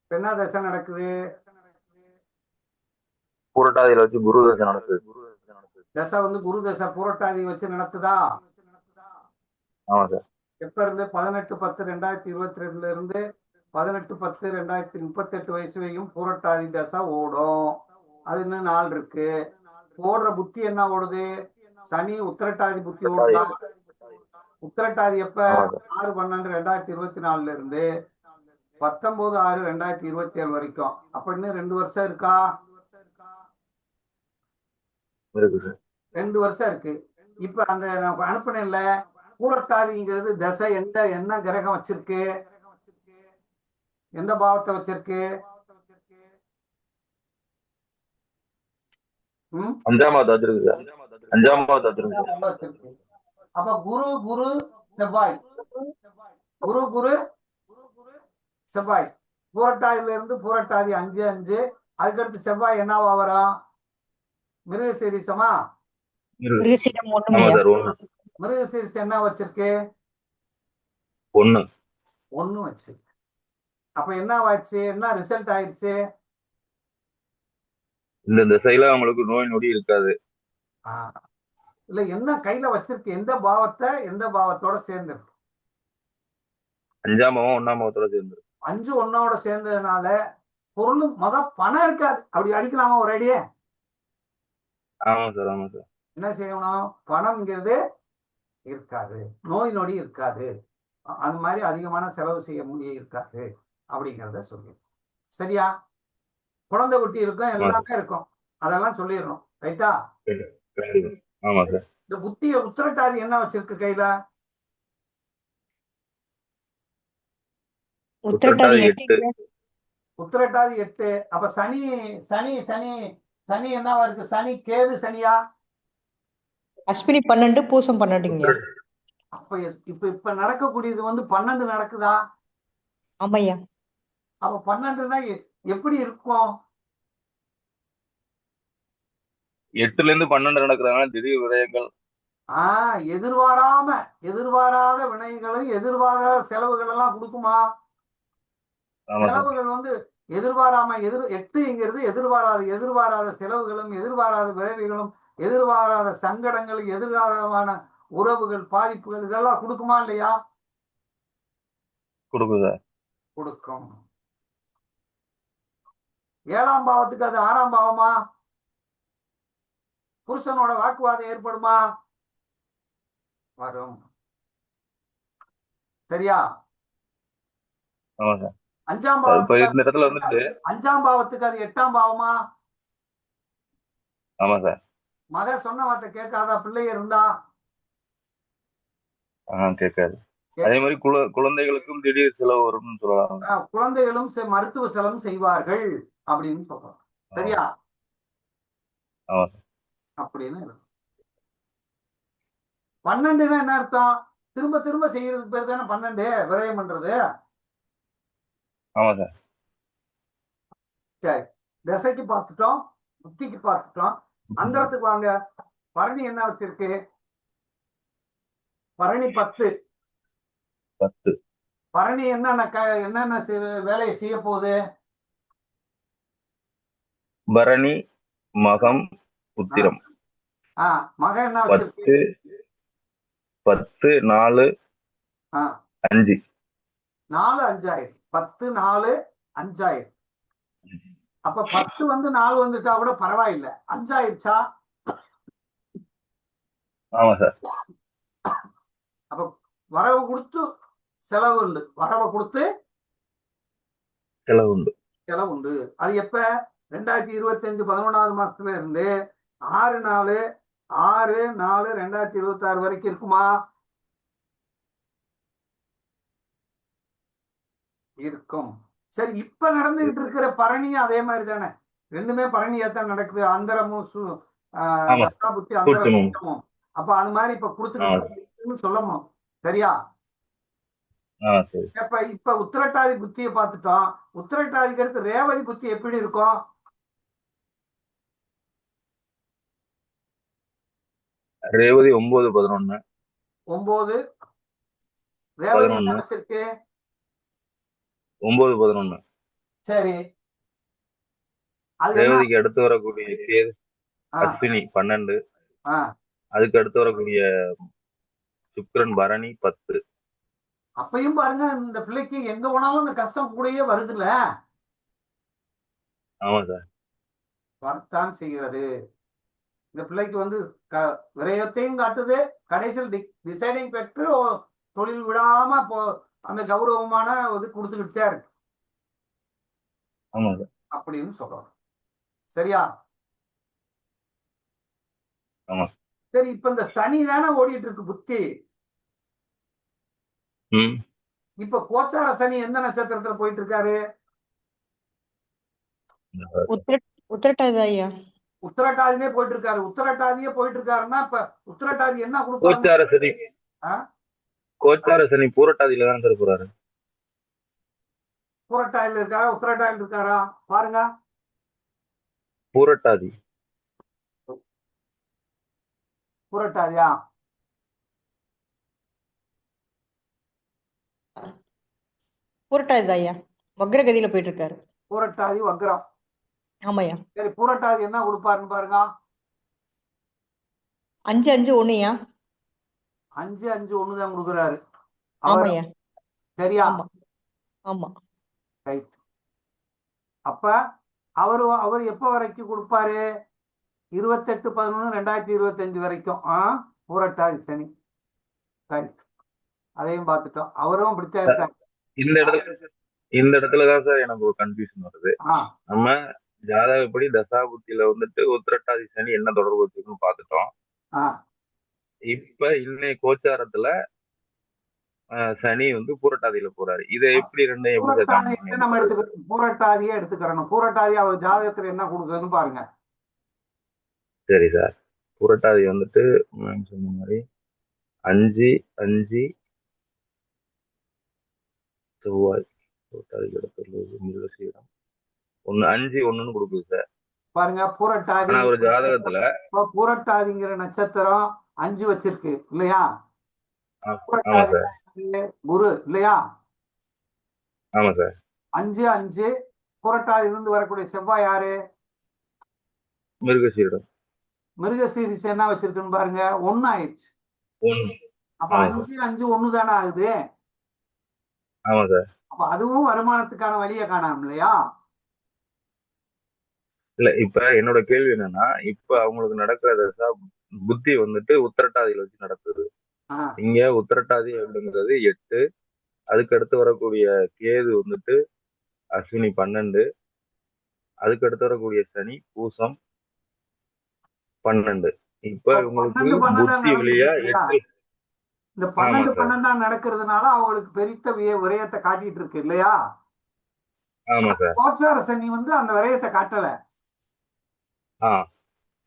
இப்ப என்ன தசை நடக்குது? புரட்டாதியில வச்சு குரு தசை நடக்குது. தசை வந்து குரு தசை புரட்டாதி வச்சு நடக்குதா? ஆமா சார். எப்ப இருந்து? 18/10/2022 இருந்து 18/10/2038 வயசு வரையும் புரட்டாதி தசை ஓடும். அது இன்னும் நாள் இருக்கு. ஓடுற புத்தி என்ன ஓடுது? சனி உத்திரட்டாதி புத்தி ஓடுதா? உத்திரட்டாதி எப்ப? 6/12/2024 இருந்து 19/6/2027 வரைக்கும். அப்ப இன்னும் 2 வருஷம் இருக்கா? இருக்கு சார். 2 வருஷம் இருக்கு. இப்ப அந்த நான் அனுப்புனேன்ல பூரட்டாதிங்கிறது தசை என்ன கிரகம் வச்சிருக்கு? எந்த பாவத்தை வச்சிருக்கு? 5ஆம் பாவத்தை வச்சிருக்கு சார். 5ஆம் பாவத்தை வச்சிருக்கு. அப்ப குரு செவ்வாய், குரு செவ்வாய் பூரட்டாதியில இருந்து பூரட்டாதி 5/5. அதுக்கடுத்து செவ்வாய் என்னவா வரும்? மிருகசீரிசமா? மிருகசீரிசம் என்ன வச்சிருக்கு? 1 வச்சு. அப்ப என்ன ஆச்சு? என்ன ரிசல்ட் ஆயிடுச்சு? இந்த திசையில அவங்களுக்கு நோய் நொடி இருக்காது. இல்ல என்ன கையில வச்சிருக்கு? எந்த பாவத்தோட சேர்ந்து? 5ஆம் பாவம் 1ஆம் பாவத்தோட சேர்ந்து. 5 1ஓட சேர்ந்ததுனால பொருளும் பணம் இருக்காது. அப்படி அடிக்கலாமா ஒரு அடியே? ஆமா சார். ஆமா சார். என்ன செய்யணும்? பணம்ங்கிறது இருக்காது, நோய் நொடி இருக்காது, அந்த மாதிரி அதிகமான செலவு செய்ய இருக்காது அப்படிங்கிறத சொல்லி. சரியா? குழந்தை குட்டி இருக்கும், எல்லாமே இருக்கும், அதெல்லாம் சொல்லிடணும். ரைட்டா? ஆமா சார். இந்த புத்திய உத்திரட்டாதி என்ன வச்சிருக்கு கையில? உத்திரட்டாதி 8. உத்திரட்டாதி 8. அப்ப சனி சனி சனி சனி என்னவா இருக்கு? சனி கேது சனியா? அஸ்வினி 12 பூசம் 12ங்க. அப்ப இப்ப நடக்கக்கூடியது வந்து 12 நடக்குதா? ஆமையா. அப்ப 12னா எப்படி இருக்கும்? 8ல இருந்து 12 நடக்கிறதுனால திடீர் விரயங்கள், எதிர்பாராத வினைகளும் எதிர்பாராத செலவுகள் எல்லாம் கொடுக்குமா? செலவுகள் வந்து எதிர்பாராம 8ங்கிறது எதிர்பாராத செலவுகளும் எதிர்பாராத விரைவுகளும் எதிர்பாராத சங்கடங்களும் எதிர்பாராத உறவுகள் பாதிப்புகள் இதெல்லாம் கொடுக்குமா இல்லையா? கொடுக்கும். 7ஆம் பாவத்துக்கு அது 6ஆம் பாவமா? புருஷனோட வாக்குவாதம் ஏற்படுமா? வரும். சரியா? அஞ்சாம் இப்ப பாவத்துக்கு இந்த இடத்துல வந்துட்டு அஞ்சாம் பாவத்துக்கு அது 8ஆம் பாவமா? ஆமா சார். மக சொன்ன வார்த்தை கேட்காதா? பிள்ளை இருந்தா கேட்காது. அதே மாதிரி குழந்தைகளுக்கும் திடீர் செலவு வரும்னு சொல்லலாம். குழந்தைகளும் மருத்துவ செலவும் செய்வார்கள் அப்படின்னு சொல்றோம். சரியா? ஆமா சார். அப்படின்னு 12ன்னா என்ன அர்த்தம்? திரும்ப திரும்ப செய்யறதுக்கு பேர் தானே 12 விரயம் பண்றது. ஆமா சார். சரி, திசைக்கு பார்த்துட்டோம், புத்திக்கு பார்த்துட்டோம். அந்தரத்துக்கு வாங்க. பரணி என்ன வச்சிருக்கு? பரணி 10. பரணி என்னென்ன வேலையை செய்ய போகுது? பரணி, மகம், உத்திரம். மகன் என்ன வச்சிருக்கு? 10, 4, 5. 4 5 ஆயிரம். 10 4 5 ஆயிரம். அப்ப 10 வந்து 4 வந்துட்டா கூட பரவாயில்லை. 5 ஆயிடுச்சா? ஆமா சார். அப்ப வரவு கொடுத்து செலவு உண்டு. வரவை கொடுத்து செலவு உண்டு. செலவு உண்டு. அது எப்ப? 2025 11வது மாசத்துல இருந்து 6/4/2026 வரைக்கும் இருக்குமா? இருக்கும். சரி, இப்ப நடந்துகிட்டு இருக்கிற பரணியும் அதே மாதிரி தானே? ரெண்டுமே பரணியாத்தான் நடக்குது. அந்தரமும் தசாபுத்தி அந்தரமும். அப்ப அது மாதிரி இப்ப கொடுத்துட்டு சொல்லணும். சரியா? இப்ப உத்திரட்டாதி புத்தியை பார்த்துட்டோம். உத்திரட்டாதிக்கு அடுத்து ரேவதி புத்தி எப்படி இருக்கும்? ரேவதி 9 11. 9 ரேவதி என்ன வச்சிருக்கு? 9 11. சரி, ரேவதிக்கு அடுத்து வரக்கூடிய கேது அஸ்வினி 12. அதுக்கு அடுத்து வரக்கூடிய சுக்கிரன் பரணி 10. அப்பயும் பாருங்க, இந்த பிள்ளைக்கு எங்க போனாலும் இந்த கஷ்டம் கூடயே வருதுல்ல. ஆமா சார். வரத்தான் செய்கிறது. இந்த பிள்ளைக்கு வந்து விரயத்தையும் காட்டுது. கடைசியில் டிசைடிங் பெற்று தொழில் விடாம அந்த கௌரவமான இது கொடுத்துக்கிட்டே இருக்கு. ஆமா சார். அப்படின்னு சொல்றோம். சரியா? ஆமா. சரி, இப்ப இந்த சனி தானே ஓடிட்டு இருக்கு புத்தி. இப்ப கோச்சார சனி எந்த நட்சத்திரத்துல போயிட்டு இருக்காரு? உத்திரட்டாதி ஐயா. உத்திரட்டாதியே போயிட்டு இருக்காரு. உத்திரட்டாதியே போயிட்டு இருக்காருன்னா இப்ப உத்திரட்டாதி என்ன கொடுப்பாரு? கோச்சார சனி பூரட்டாதியில தான் சார் போறாரு. பூரட்டாதியில இருக்காரா? உத்திரட்டாதியில் இருக்காரா? பாருங்க. பூரட்டாதி. பூரட்டாதியா? பூரட்டாதி ஐயா. வக்ரகதியில போயிட்டு இருக்காரு. பூரட்டாதி வக்ரம். ஆமாய்யா. சரி, பூரட்டாதி என்ன கொடுப்பாருன்னு பாருங்க. 5 5 1யா? 5 5 1 தான் கொடுக்குறாரு. ஆமாய்யா. சரியா? ஆமா. ரைட். அப்ப அவர் எப்ப வரைக்கும் கொடுப்பாரு? 28/11/2025 வரைக்கும். பூரட்டாதி சனி. ரைட். அதையும் பார்த்துட்டோம். அவரும் அப்படித்தான் இருக்காரு. இந்த இடத்துலதான் சார் எனக்கு ஒரு கன்ஃபியூஷன் வருது. நம்ம ஜாதகப்படி தசாபுத்தியில வந்துட்டு உத்திரட்டாதி சனி என்ன தொடர்பு வச்சிருக்குன்னு பார்த்துட்டோம். இப்ப இன்னைய கோச்சாரத்துல சனி வந்து பூரட்டாதியில போறாரு. இதை எப்படி நம்ம பூரட்டாதியே எடுத்துக்கிறோம். பூரட்டாதி அவர் ஜாதகத்துல என்ன கொடுக்குதுன்னு பாருங்க. சரி சார். பூரட்டாதி வந்துட்டு சொன்ன மாதிரி 5 5 செவ்வாய். பூரட்டாதிக்கு அடுத்து மிருகசீரம் 1 5 1ன்னு கொடுக்குது சார். பாருங்க, பூரட்டாதி ஒரு ஜாதகத்துல பூரட்டாதிங்கிற நட்சத்திரம் 5 வச்சிருக்கு இல்லையா? குரு இல்லையா? ஆமா சார். 5 5 பூரட்டாதியிலிருந்து வரக்கூடிய செவ்வாய் யாரு? மிருகசீரிடம். மிருகசீரிஷம் என்ன வச்சிருக்குன்னு பாருங்க. 1 ஆயிடுச்சு. அப்ப 5 5 1 தானே ஆகுது. ஆமா சார். அப்ப அதுவும் வருமானத்துக்கான வழியை காணாம இல்லையா? இல்ல, இப்ப என்னோட கேள்வி என்னன்னா, இப்ப அவங்களுக்கு நடக்கிற தசா புத்தி வந்துட்டு உத்திரட்டாதியில வச்சு நடக்குது. இங்க உத்திரட்டாதி அப்படிங்கிறது 8. அதுக்கு அடுத்து வரக்கூடிய கேது வந்துட்டு அஸ்வினி 12, அதுக்கு அடுத்து வரக்கூடிய சனி பூசம் 12. இப்ப இப்போ உங்களுக்கு 12 புத்தி வழியா நடந்துட்டு இருக்கா? 8. இந்த ஆமா 12 சார். நடக்கிறதுனால அவங்களுக்கு பெரித்த விரயத்தை காட்டிட்டு இருக்கு இல்லையா? ஆமா சார். கோச்சார சனி வந்து அந்த விரயத்தை காட்டல. ஆ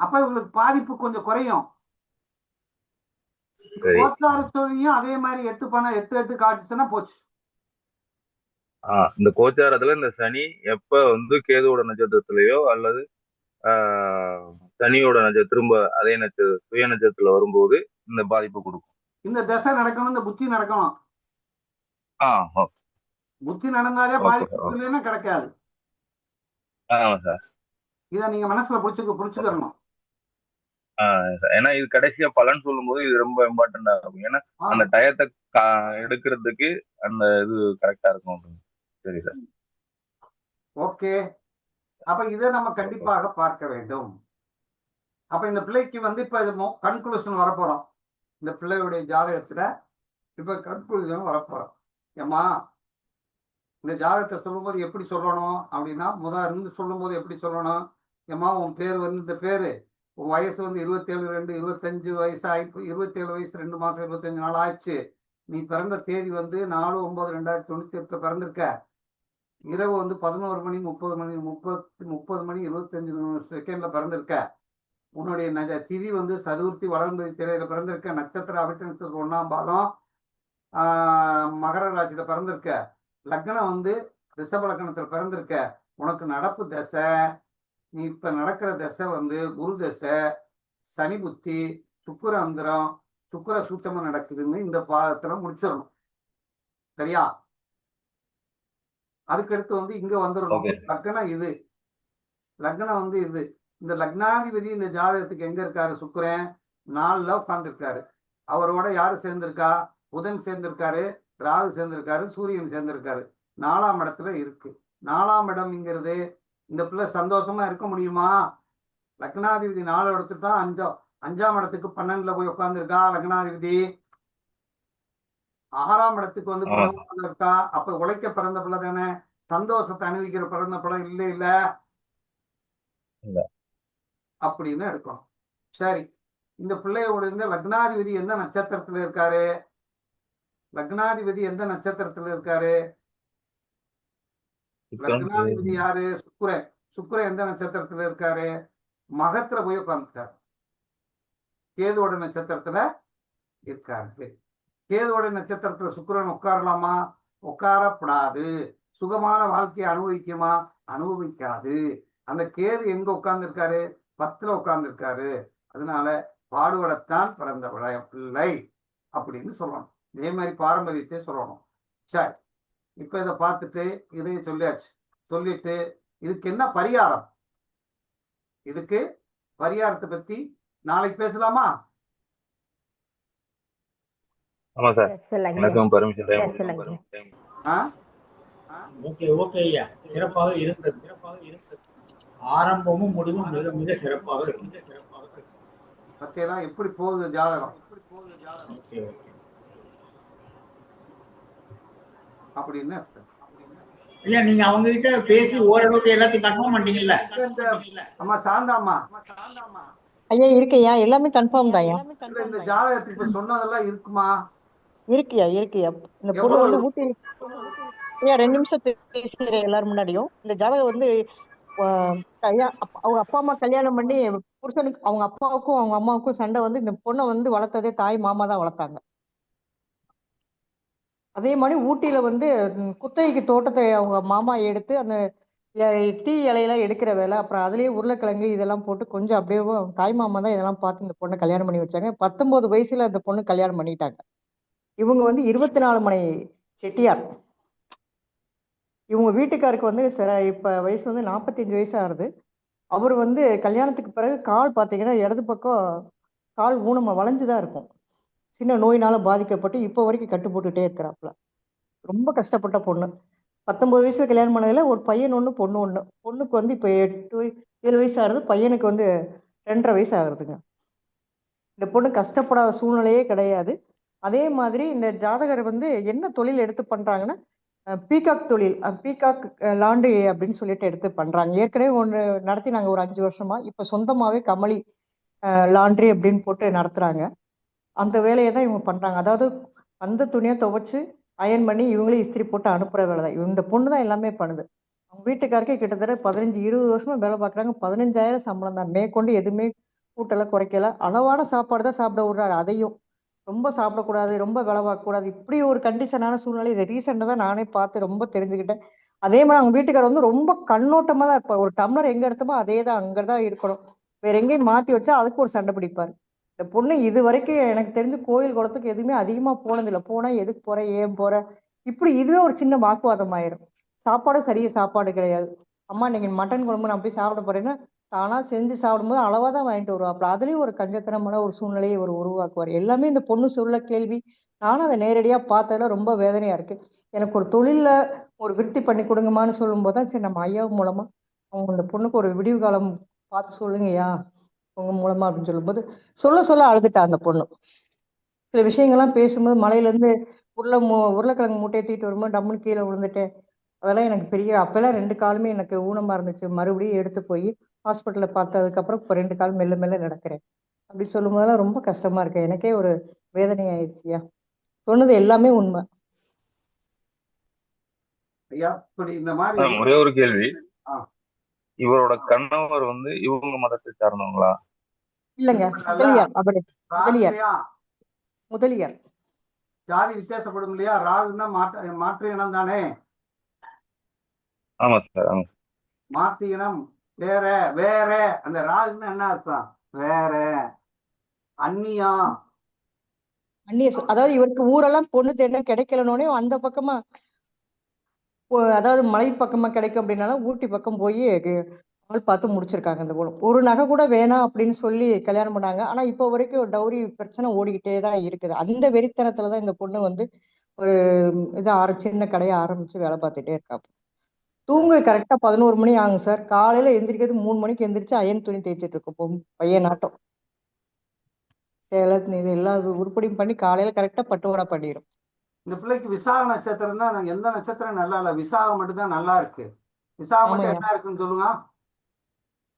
அப்ப இவங்களுக்கு பாதிப்பு கொஞ்சம் குறையும். சரி. கோச்சார சனியும் அதே மாதிரி 8 காட்டுச்சுன்னா போச்சு. இந்த கோச்சாரத்துல இந்த சனி எப்ப வந்து கேதுவோட நட்சத்திரத்திலேயோ அல்லது சனியோட திரும்ப அதே சுய நட்சத்திரத்துல வரும்போது இந்த பாதிப்பு கொடுக்கும். இந்த தசை நடக்கணும், இந்த புத்தி நடக்கணும். ஓகே. புத்தி நடந்தாலே ஓகே பாதிப்பு சார். இல்லைன்னா கிடைக்காது. ஆமா சார். இதை நீங்க மனசுல புடிச்சுக்கணும். ஏன்னா இது கடைசியா பலன் சொல்லும்போது இது ரொம்ப இம்பார்ட்டண்டா இருக்கும். ஏன்னா அந்த டயத்தை எடுக்கிறதுக்கு அந்த இது கரெக்டா இருக்கும். சரி சார். ஓகே. அப்ப இதை நம்ம கண்டிப்பாக பார்க்க வேண்டும். அப்ப இந்த பிள்ளைக்கு வந்து இப்ப இது கன்க்ளூஷன் வரப்போறோம். இந்த பிள்ளையுடைய ஜாதகத்துல இப்ப கன்க்ளூஷன் வரப்போறோம். ஏமா இந்த ஜாதகத்தை சொல்லும்போது எப்படி சொல்லணும் அப்படின்னா, இருந்து சொல்லும்போது எப்படி சொல்லணும்? ஏமா உன் பேர் வந்து இந்த பேரு, உன் வயசு வந்து 27 2 25 வயசு ஆயிடுச்சு. 27 வயசு 2 மாசம் 25 நாள் ஆச்சு. நீ பிறந்த தேதி வந்து 4/9/2098 பிறந்திருக்க. இரவு வந்து 11 மணி 30 மணி 25 செகண்ட்ல பிறந்திருக்க. உன்னுடைய திதி வந்து சதுர்த்தி வளர்ந்து திரையில பிறந்திருக்க. நட்சத்திரம் அவிட்ட நட்சத்திரம் 1ஆம் பாதம் மகர ராசியில பிறந்திருக்க. லக்னம் வந்து ரிஷப லக்னத்துல பிறந்திருக்க. உனக்கு நடப்பு தசை, நீ இப்ப நடக்கிற தசை வந்து குரு தசை, சனி புத்தி, சுக்கிர அந்தரம், சுக்கிர சூட்சமா நடக்குதுன்னு இந்த பாதத்துல முடிச்சிடணும். சரியா? அதுக்கடுத்து வந்து இங்க வந்துடணும். லக்னம் இது, லக்னம் வந்து இது. இந்த லக்னாதிபதி இந்த ஜாதகத்துக்கு எங்க இருக்காரு? சுக்கிரன் 4ல உட்கார்ந்துருக்காரு. அவரோட யாரு சேர்ந்திருக்கா? புதன் சேர்ந்திருக்காரு, ராகு சேர்ந்திருக்காரு, சூரியன் சேர்ந்திருக்காரு. 4ஆம் இடத்துல இருக்கு. 4ஆம் இடம்ங்கிறது இந்த பிள்ளை சந்தோஷமா இருக்க முடியுமா? லக்னாதிபதி 4 இடத்துக்கு தான் 5ஆம் இடத்துக்கு 12ல போய் உட்கார்ந்துருக்கா லக்னாதிபதி. 6ஆம் இடத்துக்கு வந்து 11 இருக்கா. அப்ப உழைக்க பிறந்த பிள்ளை தானே, சந்தோஷத்தை அனுபவிக்கிற பிறந்த பிள்ளை இல்ல அப்படின்னு எடுக்கணும். சரி, இந்த பிள்ளையோட இந்த லக்னாதிபதி எந்த நட்சத்திரத்துல இருக்காரு? லக்னாதிபதி எந்த நட்சத்திரத்துல இருக்காரு? லக்னாதிபதி யாரு? சுக்கிரன். சுக்கிரன் எந்த நட்சத்திரத்துல இருக்காரு? மகத்துல போய் உட்கார்ந்துட்டாரு. கேதுவோட நட்சத்திரத்துல இருக்காரு. சரி, கேதுவோட நட்சத்திரத்துல சுக்கிரன் உட்காரலாமா? உட்காரப்படாது. சுகமான வாழ்க்கையை அனுபவிக்குமா? அனுபவிக்காது. அந்த கேது எங்க உட்கார்ந்துருக்காரு? 10ல உட்கார்ந்துருக்காரு. அதனால பாடுபடத்தான் பிறந்த பிள்ளை அப்படின்னு சொல்லணும். இதே மாதிரி பாரம்பரியத்தை சொல்லணும். சரி, இப்ப இதை பார்த்துட்டு இதையும் சொல்லியாச்சு. சொல்லிட்டு இதுக்கு என்ன பரிகாரம்? இதுக்கு பரிகாரத்தை பத்தி நாளைக்கு பேசலாமா? ஆமா சார். எனக்கும் பர்மிஷன். ஓகே ஐயா, சிறப்பாக இருந்தது. ஆரம்பமும் முடிவும் மிக மிக சிறப்பாக இருந்தது. பத்தியெல்லாம் எப்படி போகுது ஜாதகம் அப்படின்னு. ஐயா, நீங்க அவங்க கிட்ட பேசி ஓரளவுக்கு எல்லாத்தையும் கன்ஃபார்ம் பண்ணீங்கல்ல? அம்மா சாந்தாம்மா ஐயா இருக்குயா, எல்லாமே கன்ஃபார்ம் தான். இந்த ஜாதகத்துக்கு இப்ப சொன்னதெல்லாம் இருக்குமா? இருக்குயா. இந்த பொண்ணு வந்து ஊட்டி. ஐயா 2 நிமிஷம் பேசுறேன் எல்லாரும் முன்னாடியும். இந்த ஜாதகம் வந்து அவங்க அப்பா அம்மா கல்யாணம் பண்ணி புருஷனுக்கு, அவங்க அப்பாவுக்கும் அவங்க அம்மாவுக்கும் சண்டை வந்து இந்த பொண்ணை வந்து வளர்த்ததே தாய் மாமா தான் வளர்த்தாங்க. அதே மாதிரி ஊட்டியில வந்து குத்தகைக்கு தோட்டத்தை அவங்க மாமா எடுத்து அந்த டீ இலையெல்லாம் எடுக்கிற வேலை, அப்புறம் அதுலயே உருளைக்கிழங்கு இதெல்லாம் போட்டு கொஞ்சம் அப்படியே தாய் மாமா தான் இதெல்லாம் பார்த்து இந்த பொண்ணை கல்யாணம் பண்ணி வச்சாங்க. 19 வயசுல அந்த பொண்ணு கல்யாணம் பண்ணிட்டாங்க. இவங்க வந்து 24 மணி செட்டியார். இவங்க வீட்டுக்காருக்கு வந்து இப்ப வயசு வந்து 45 வயசு ஆகுது. அவர் வந்து கல்யாணத்துக்கு பிறகு கால் பார்த்தீங்கன்னா இடது பக்கம் கால் ஊனமா வளைஞ்சுதான் இருக்கும். சின்ன நோயினால பாதிக்கப்பட்டு இப்போ வரைக்கும் கட்டு போட்டுட்டே இருக்கிறாப்புல. ரொம்ப கஷ்டப்பட்ட பொண்ணு. 19 வயசுல கல்யாணம் பண்ணதுல ஒரு பையன் 1 பொண்ணு 1. பொண்ணுக்கு வந்து இப்போ 7 வயசு ஆகுது. பையனுக்கு வந்து 2.5 வயசு ஆகுதுங்க. இந்த பொண்ணு கஷ்டப்படாத சூழ்நிலையே கிடையாது. அதே மாதிரி இந்த ஜாதகர் வந்து என்ன தொழில் எடுத்து பண்றாங்கன்னா, பீகாக் தொழில், பீகாக் லாண்ட்ரி அப்படின்னு சொல்லிட்டு எடுத்து பண்றாங்க. ஏற்கனவே ஒன்று நடத்தினாங்க ஒரு 5 வருஷமா. இப்ப சொந்தமாவே கமலி லாண்ட்ரி அப்படின்னு போட்டு நடத்துறாங்க. அந்த வேலையை தான் இவங்க பண்றாங்க. அதாவது அந்த துணியை துவைச்சு அயன் பண்ணி இவங்களே இஸ்திரி போட்டு அனுப்புற வேலை தான். இந்த பொண்ணு தான் எல்லாமே பண்ணுது. அவங்க வீட்டுக்காரக்கே கிட்டத்தட்ட 15-20 வருஷமா வேலை பார்க்குறாங்க. 15,000 சம்பளம் தான். மேற்கொண்டு எதுவுமே கூட்டல குறைக்கல. அளவான சாப்பாடு தான் சாப்பிட விடுறாரு. அதையும் ரொம்ப சாப்பிடக்கூடாது, ரொம்ப வேலை பார்க்கக்கூடாது. இப்படி ஒரு கண்டிஷனான சூழ்நிலை. இதை ரீசெண்டாக தான் நானே பார்த்து ரொம்ப தெரிஞ்சுக்கிட்டேன். அதே மாதிரி அவங்க வீட்டுக்காரர் வந்து ரொம்ப கண்ணோட்டமா தான் இருப்பார். ஒரு டம்ளர் எங்க எடுத்தோமோ அதே தான் அங்கதான் இருக்கணும். வேற எங்கேயும் மாத்தி வச்சா அதுக்கு ஒரு சண்டை பிடிப்பார். இந்த பொண்ணு இது வரைக்கும் எனக்கு தெரிஞ்சு கோயில் குளத்துக்கு எதுவுமே அதிகமா போனதில்லை. போனா எதுக்கு போற, ஏன் போற, இப்படி இதுவே ஒரு சின்ன வாக்குவாதம் ஆயிரும். சாப்பாடும் சரியா சாப்பாடு கிடையாது. அம்மா இன்னைக்கு மட்டன் குழம்பு நான் போய் சாப்பிட போறேன்னா தானா செஞ்சு சாப்பிடும்போது அளவா தான் வாங்கிட்டு வருவாப்புல. அதுலயும் ஒரு கஞ்சத்தனமான ஒரு சூழ்நிலையை ஒரு உருவாக்குவார். எல்லாமே இந்த பொண்ணு சொல்ல கேள்வி. நானும் அதை நேரடியா பார்த்ததுல ரொம்ப வேதனையா இருக்கு. எனக்கு ஒரு தொழில்ல ஒரு விருத்தி பண்ணி கொடுங்கம்மான்னு சொல்லும் போதுதான் சரி நம்ம ஐயா மூலமா அவங்க இந்த பொண்ணுக்கு ஒரு விடிவு காலம் பார்த்து சொல்லுங்கய்யா உங்க மூலமா அப்படின்னு சொல்லும்போது சொல்ல சொல்ல அழுதுட்டா அந்த பொண்ணு. சில விஷயங்கள்லாம் பேசும்போது மலையில இருந்து உருளைக்கிழங்கு மூட்டையை தூக்கிட்டு வரும்போது டம்முன்னு கீழே விழுந்துட்டேன். அதெல்லாம் எனக்கு பெரிய அப்பெல்லாம் 2 காலுமே எனக்கு ஊனமா இருந்துச்சு. மறுபடியும் எடுத்து போய் ஹாஸ்பிட்டல்ல பார்த்ததுக்கப்புறம் இப்போ 2 கால் மெல்ல மெல்ல நடக்கிறேன் அப்படி சொல்லும் போதெல்லாம் ரொம்ப கஷ்டமா இருக்கு. எனக்கே ஒரு வேதனை ஆயிடுச்சுயா. சொன்னது எல்லாமே உண்மை. ஐயா இப்படி இந்த மாதிரி ஒரே ஒரு கேள்வி. ஆ. இவரோட கணவர் வந்து இவங்க மதத்தை சார்ந்தவங்களா? இல்லைங்க, முதலியார். அவர் முதலியார். ராகுலையா முதலியார். ஜாதி வித்தியாசப்படும் இல்லையா? ராகுன்னா மாற்று இனம் தானே. ஆமா சார், ஆமா. மாத்து இனம் வேற வேற. அந்த ராகுன்னா என்ன அர்த்தம்? வேற, அந்நியா. அதாவது இவருக்கு ஊரெல்லாம் பொண்ணு தேடினா கிடைக்கலனோடனே அந்த பக்கமா அதாவது மலை பக்கமா கிடைக்கும் அப்படின்னாலும் ஊட்டி பக்கம் போய் ஆள் பார்த்து முடிச்சிருக்காங்க. இந்த பொண்ணு ஒரு நகை கூட வேணாம் அப்படின்னு சொல்லி கல்யாணம் பண்ணாங்க. ஆனா இப்போ வரைக்கும் டௌரி பிரச்சனை ஓடிக்கிட்டே தான் இருக்குது. அந்த வெறித்தனத்துலதான் இந்த பொண்ணு வந்து ஒரு சின்ன கடையை ஆரம்பிச்சு வேலை பார்த்துட்டே இருக்கா. தூங்க கரெக்டா 11 மணி ஆகும் சார். காலையில எந்திரிக்கிறது 3 மணிக்கு எந்திரிச்சு அயன் துணி தேய்ச்சிட்டு இருக்கோம். பையன் நாட்டம் சேலை இது எல்லா உருப்படியும் பண்ணி காலையில கரெக்டா பட்டுவாடா பண்ணிடும். இந்த பிள்ளைக்கு விசாக நட்சத்திரம் தான். எந்த நட்சத்திரம் நல்லா இல்ல, விசாகம் மட்டும் தான் நல்லா இருக்கு. விசாகம் மட்டும் என்ன இருக்குன்னு சொல்லுங்க.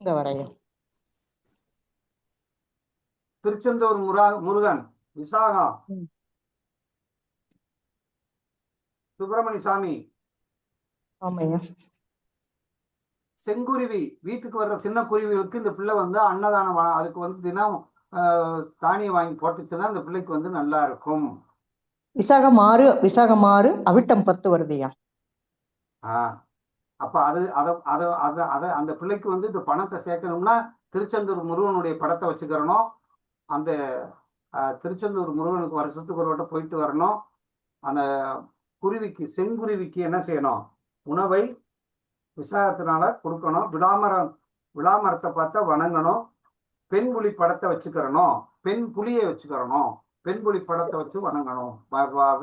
இந்த வரைய திருச்செந்தூர் முருகன், விசாகம், சுப்பிரமணிய சாமி, ஆமையா, செங்குருவி. வீட்டுக்கு வர்ற சின்ன குருவிகளுக்கு இந்த பிள்ளை வந்து அன்னதானம் அதுக்கு வந்து தினம் தானியம் வாங்கி போட்டுச்சுன்னா இந்த பிள்ளைக்கு வந்து நல்லா இருக்கும். விசாகம் 6 அவிட்டம் 10 வருதுயா. அப்ப அந்த பிள்ளைக்கு வந்து இந்த பணத்தை சேர்க்கணும்னா திருச்செந்தூர் முருகனுடைய படத்தை வச்சுக்கிறணும். அந்த திருச்செந்தூர் முருகனுக்கு வருஷத்துக்கு ஒரு வட்டம் போயிட்டு வரணும். அந்த குருவிக்கு, செங்குருவிக்கு என்ன செய்யணும்? உணவை விசாகத்தினால கொடுக்கணும். விளாமரத்தை பார்த்தா வணங்கணும். பெண் புலி படத்தை வச்சுக்கிறணும். பெண் புலியை வச்சுக்கிறணும். பெண் புலி படத்தை வச்சு வணங்கணும்.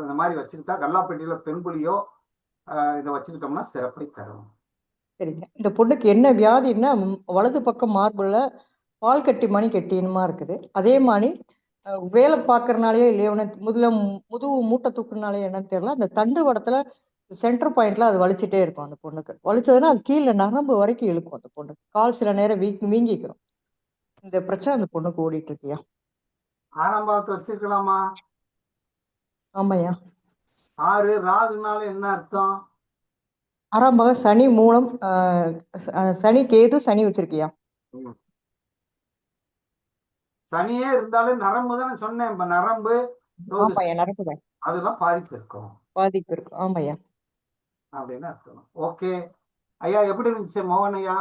இந்த மாதிரி வச்சுக்கிட்டா கல்லாப்பேட்டியில பெண் புலியோ இதை வச்சுக்கிட்டோம்னா சிறப்பை தரும். சரிங்க. இந்த பொண்ணுக்கு என்ன வியாதின்னா வலது பக்கம் மார்புல பால் கட்டி மணி கட்டினுமா இருக்குது. அதே மாதிரி வேலை பார்க்கறனாலயோ இல்லையோ முதுகு மூட்டை தூக்குனாலே என்னன்னு தெரியல. அந்த தண்டு வடத்துல சென்டர் பாயிண்ட்ல அது வலிச்சுட்டே இருக்கும். அந்த பொண்ணுக்கு வலிச்சதுன்னா அது கீழே நரம்பு வரைக்கும் இழுக்கும். அந்த பொண்ணுக்கு கால் சில நேரம் வீங்கிக்கிறோம். இந்த பிரச்சனை அந்த பொண்ணுக்கு ஓடிட்டு இருக்கியா. 6ஆம் பாவத்தை வச்சிருக்கலாமா? ஆமையா. 6 ராகுனால என்ன அர்த்தம்? 6ஆம் பாகம் சனி மூலம் சனி கேது சனி வச்சிருக்கியா. சனியே இருந்தாலும் நரம்பு தானே சொன்னேன். இப்ப நரம்பு அதெல்லாம் பாதிப்பு இருக்கும். ஆமையா அப்படின்னு அர்த்தம். ஓகே ஐயா, எப்படி இருந்துச்சு மோகன் ஐயா?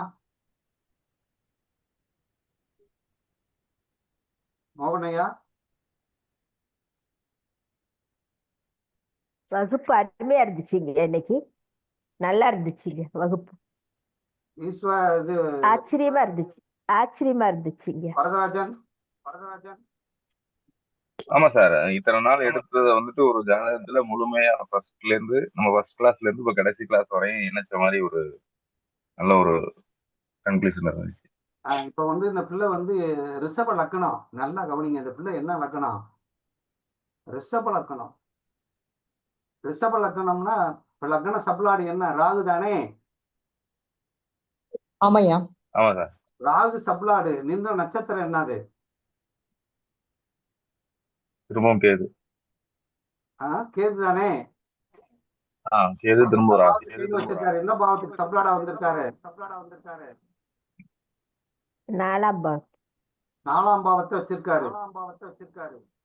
மோகன் ஐயா, வகுப்பு அருமையா இருந்துச்சுங்க. இன்னைக்கு நல்லா இருந்துச்சுங்க வகுப்பு. ஆச்சரியமா இருந்துச்சுங்க. வரதராஜன். ஆமா சார், இத்தனை நாள் எடுத்ததை வந்துட்டு ஒரு ஜாதகத்துல முழுமையா ஃபர்ஸ்ட்ல இருந்து நம்ம ஃபர்ஸ்ட் கிளாஸ்ல இருந்து இப்ப கடைசி கிளாஸ் வரையும் இணைச்ச மாதிரி ஒரு நல்ல ஒரு கன்க்ளூஷன் இருந்துச்சு. இப்ப வந்து இந்த பிள்ளை வந்து ரிஷப லக்கணம். நல்லா கவனிங்க. இந்த பிள்ளை என்ன லக்கணம்? ரிஷப லக்கணம். ரிஷப லக்கணம்னா இப்ப லக்ன சப்ளாடு என்ன? ராகு தானே? ஆமாய்யா. ஆமா சார். ராகு சப்ளாடு நின்ற நட்சத்திரம் என்னது? திரும்பவும் கேது. கேது தானே? கேது திரும்ப ராகு. கேது வச்சிருக்காரு. எந்த பாவத்துக்கு சப்ளாடா வந்திருக்காரு? 4ஆம் பாவம். 4ஆம் பாவத்தை வச்சிருக்காரு.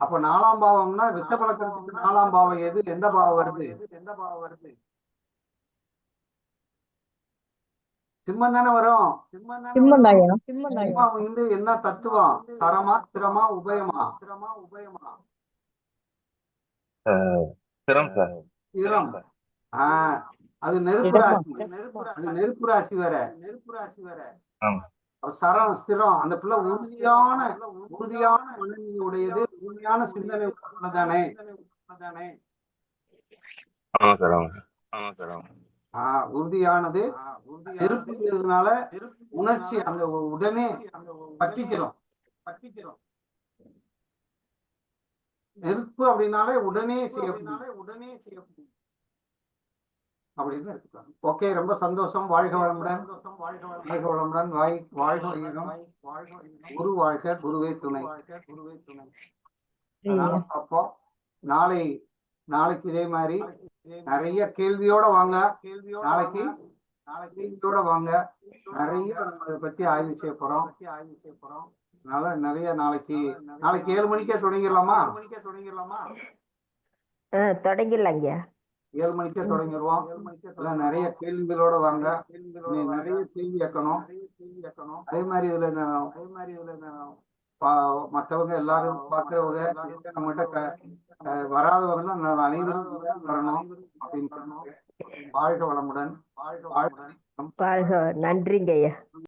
அப்ப 4ஆம் பாவம்னா ரிஷபலக்கணத்துக்கு 4ஆம் பாவம் எது? எந்த பாவம் வருது? சிம்மம் தானே வரும். சிம்மந்தாய்யா. சிம்மம் வந்து என்ன தத்துவம்? சரமா, ஸ்திரமா, உபயமா? சிரம் சார். ஸ்திரம். அது நெருப்பு இடமா. ராசி. அது நெருப்பு ராசி வேற. சரம், ஸ்திரம். அந்த பிள்ளை உறுதியான மனநிலையுடையது, உறுதியான சிந்தனை தானே? உறுதியானது. நெருப்புங்கிறதுனால உணர்ச்சி அந்த உடனே பற்றிக்கிறோம். நெருப்பு அப்படின்னாலே உடனே செய்யப்படும் அப்படின்னு எடுத்துக்கலாம். ஓகே, ரொம்ப சந்தோஷம். வாழ்க வளமுடன். வாழ்க வளமுடன். வாழ்க வையகம். குரு வாழ்க, குருவே துணை. அதனால பார்ப்போம். நாளைக்கு இதே மாதிரி நிறைய கேள்வியோட வாங்க. நாளைக்கு கேள்வியோட வாங்க. நிறைய நம்ம இதை பத்தி ஆய்வு செய்ய போறோம். அதனால நிறைய நாளைக்கு 7 மணிக்கே தொடங்கிடலாமா? தொடங்கிடலாங்க. 7 மணிக்கே தொடங்கிடுவோம். நிறைய கேள்விகளோட வாங்க. நிறைய கேள்வி கேட்கணும். அதே மாதிரி இதுல மற்றவங்க எல்லாரும் பார்க்கிறவங்க நம்மகிட்ட வராதவங்க அனைவரும் வரணும் அப்படின்னு. வாழ்க வளமுடன். நன்றிங்க ஐயா.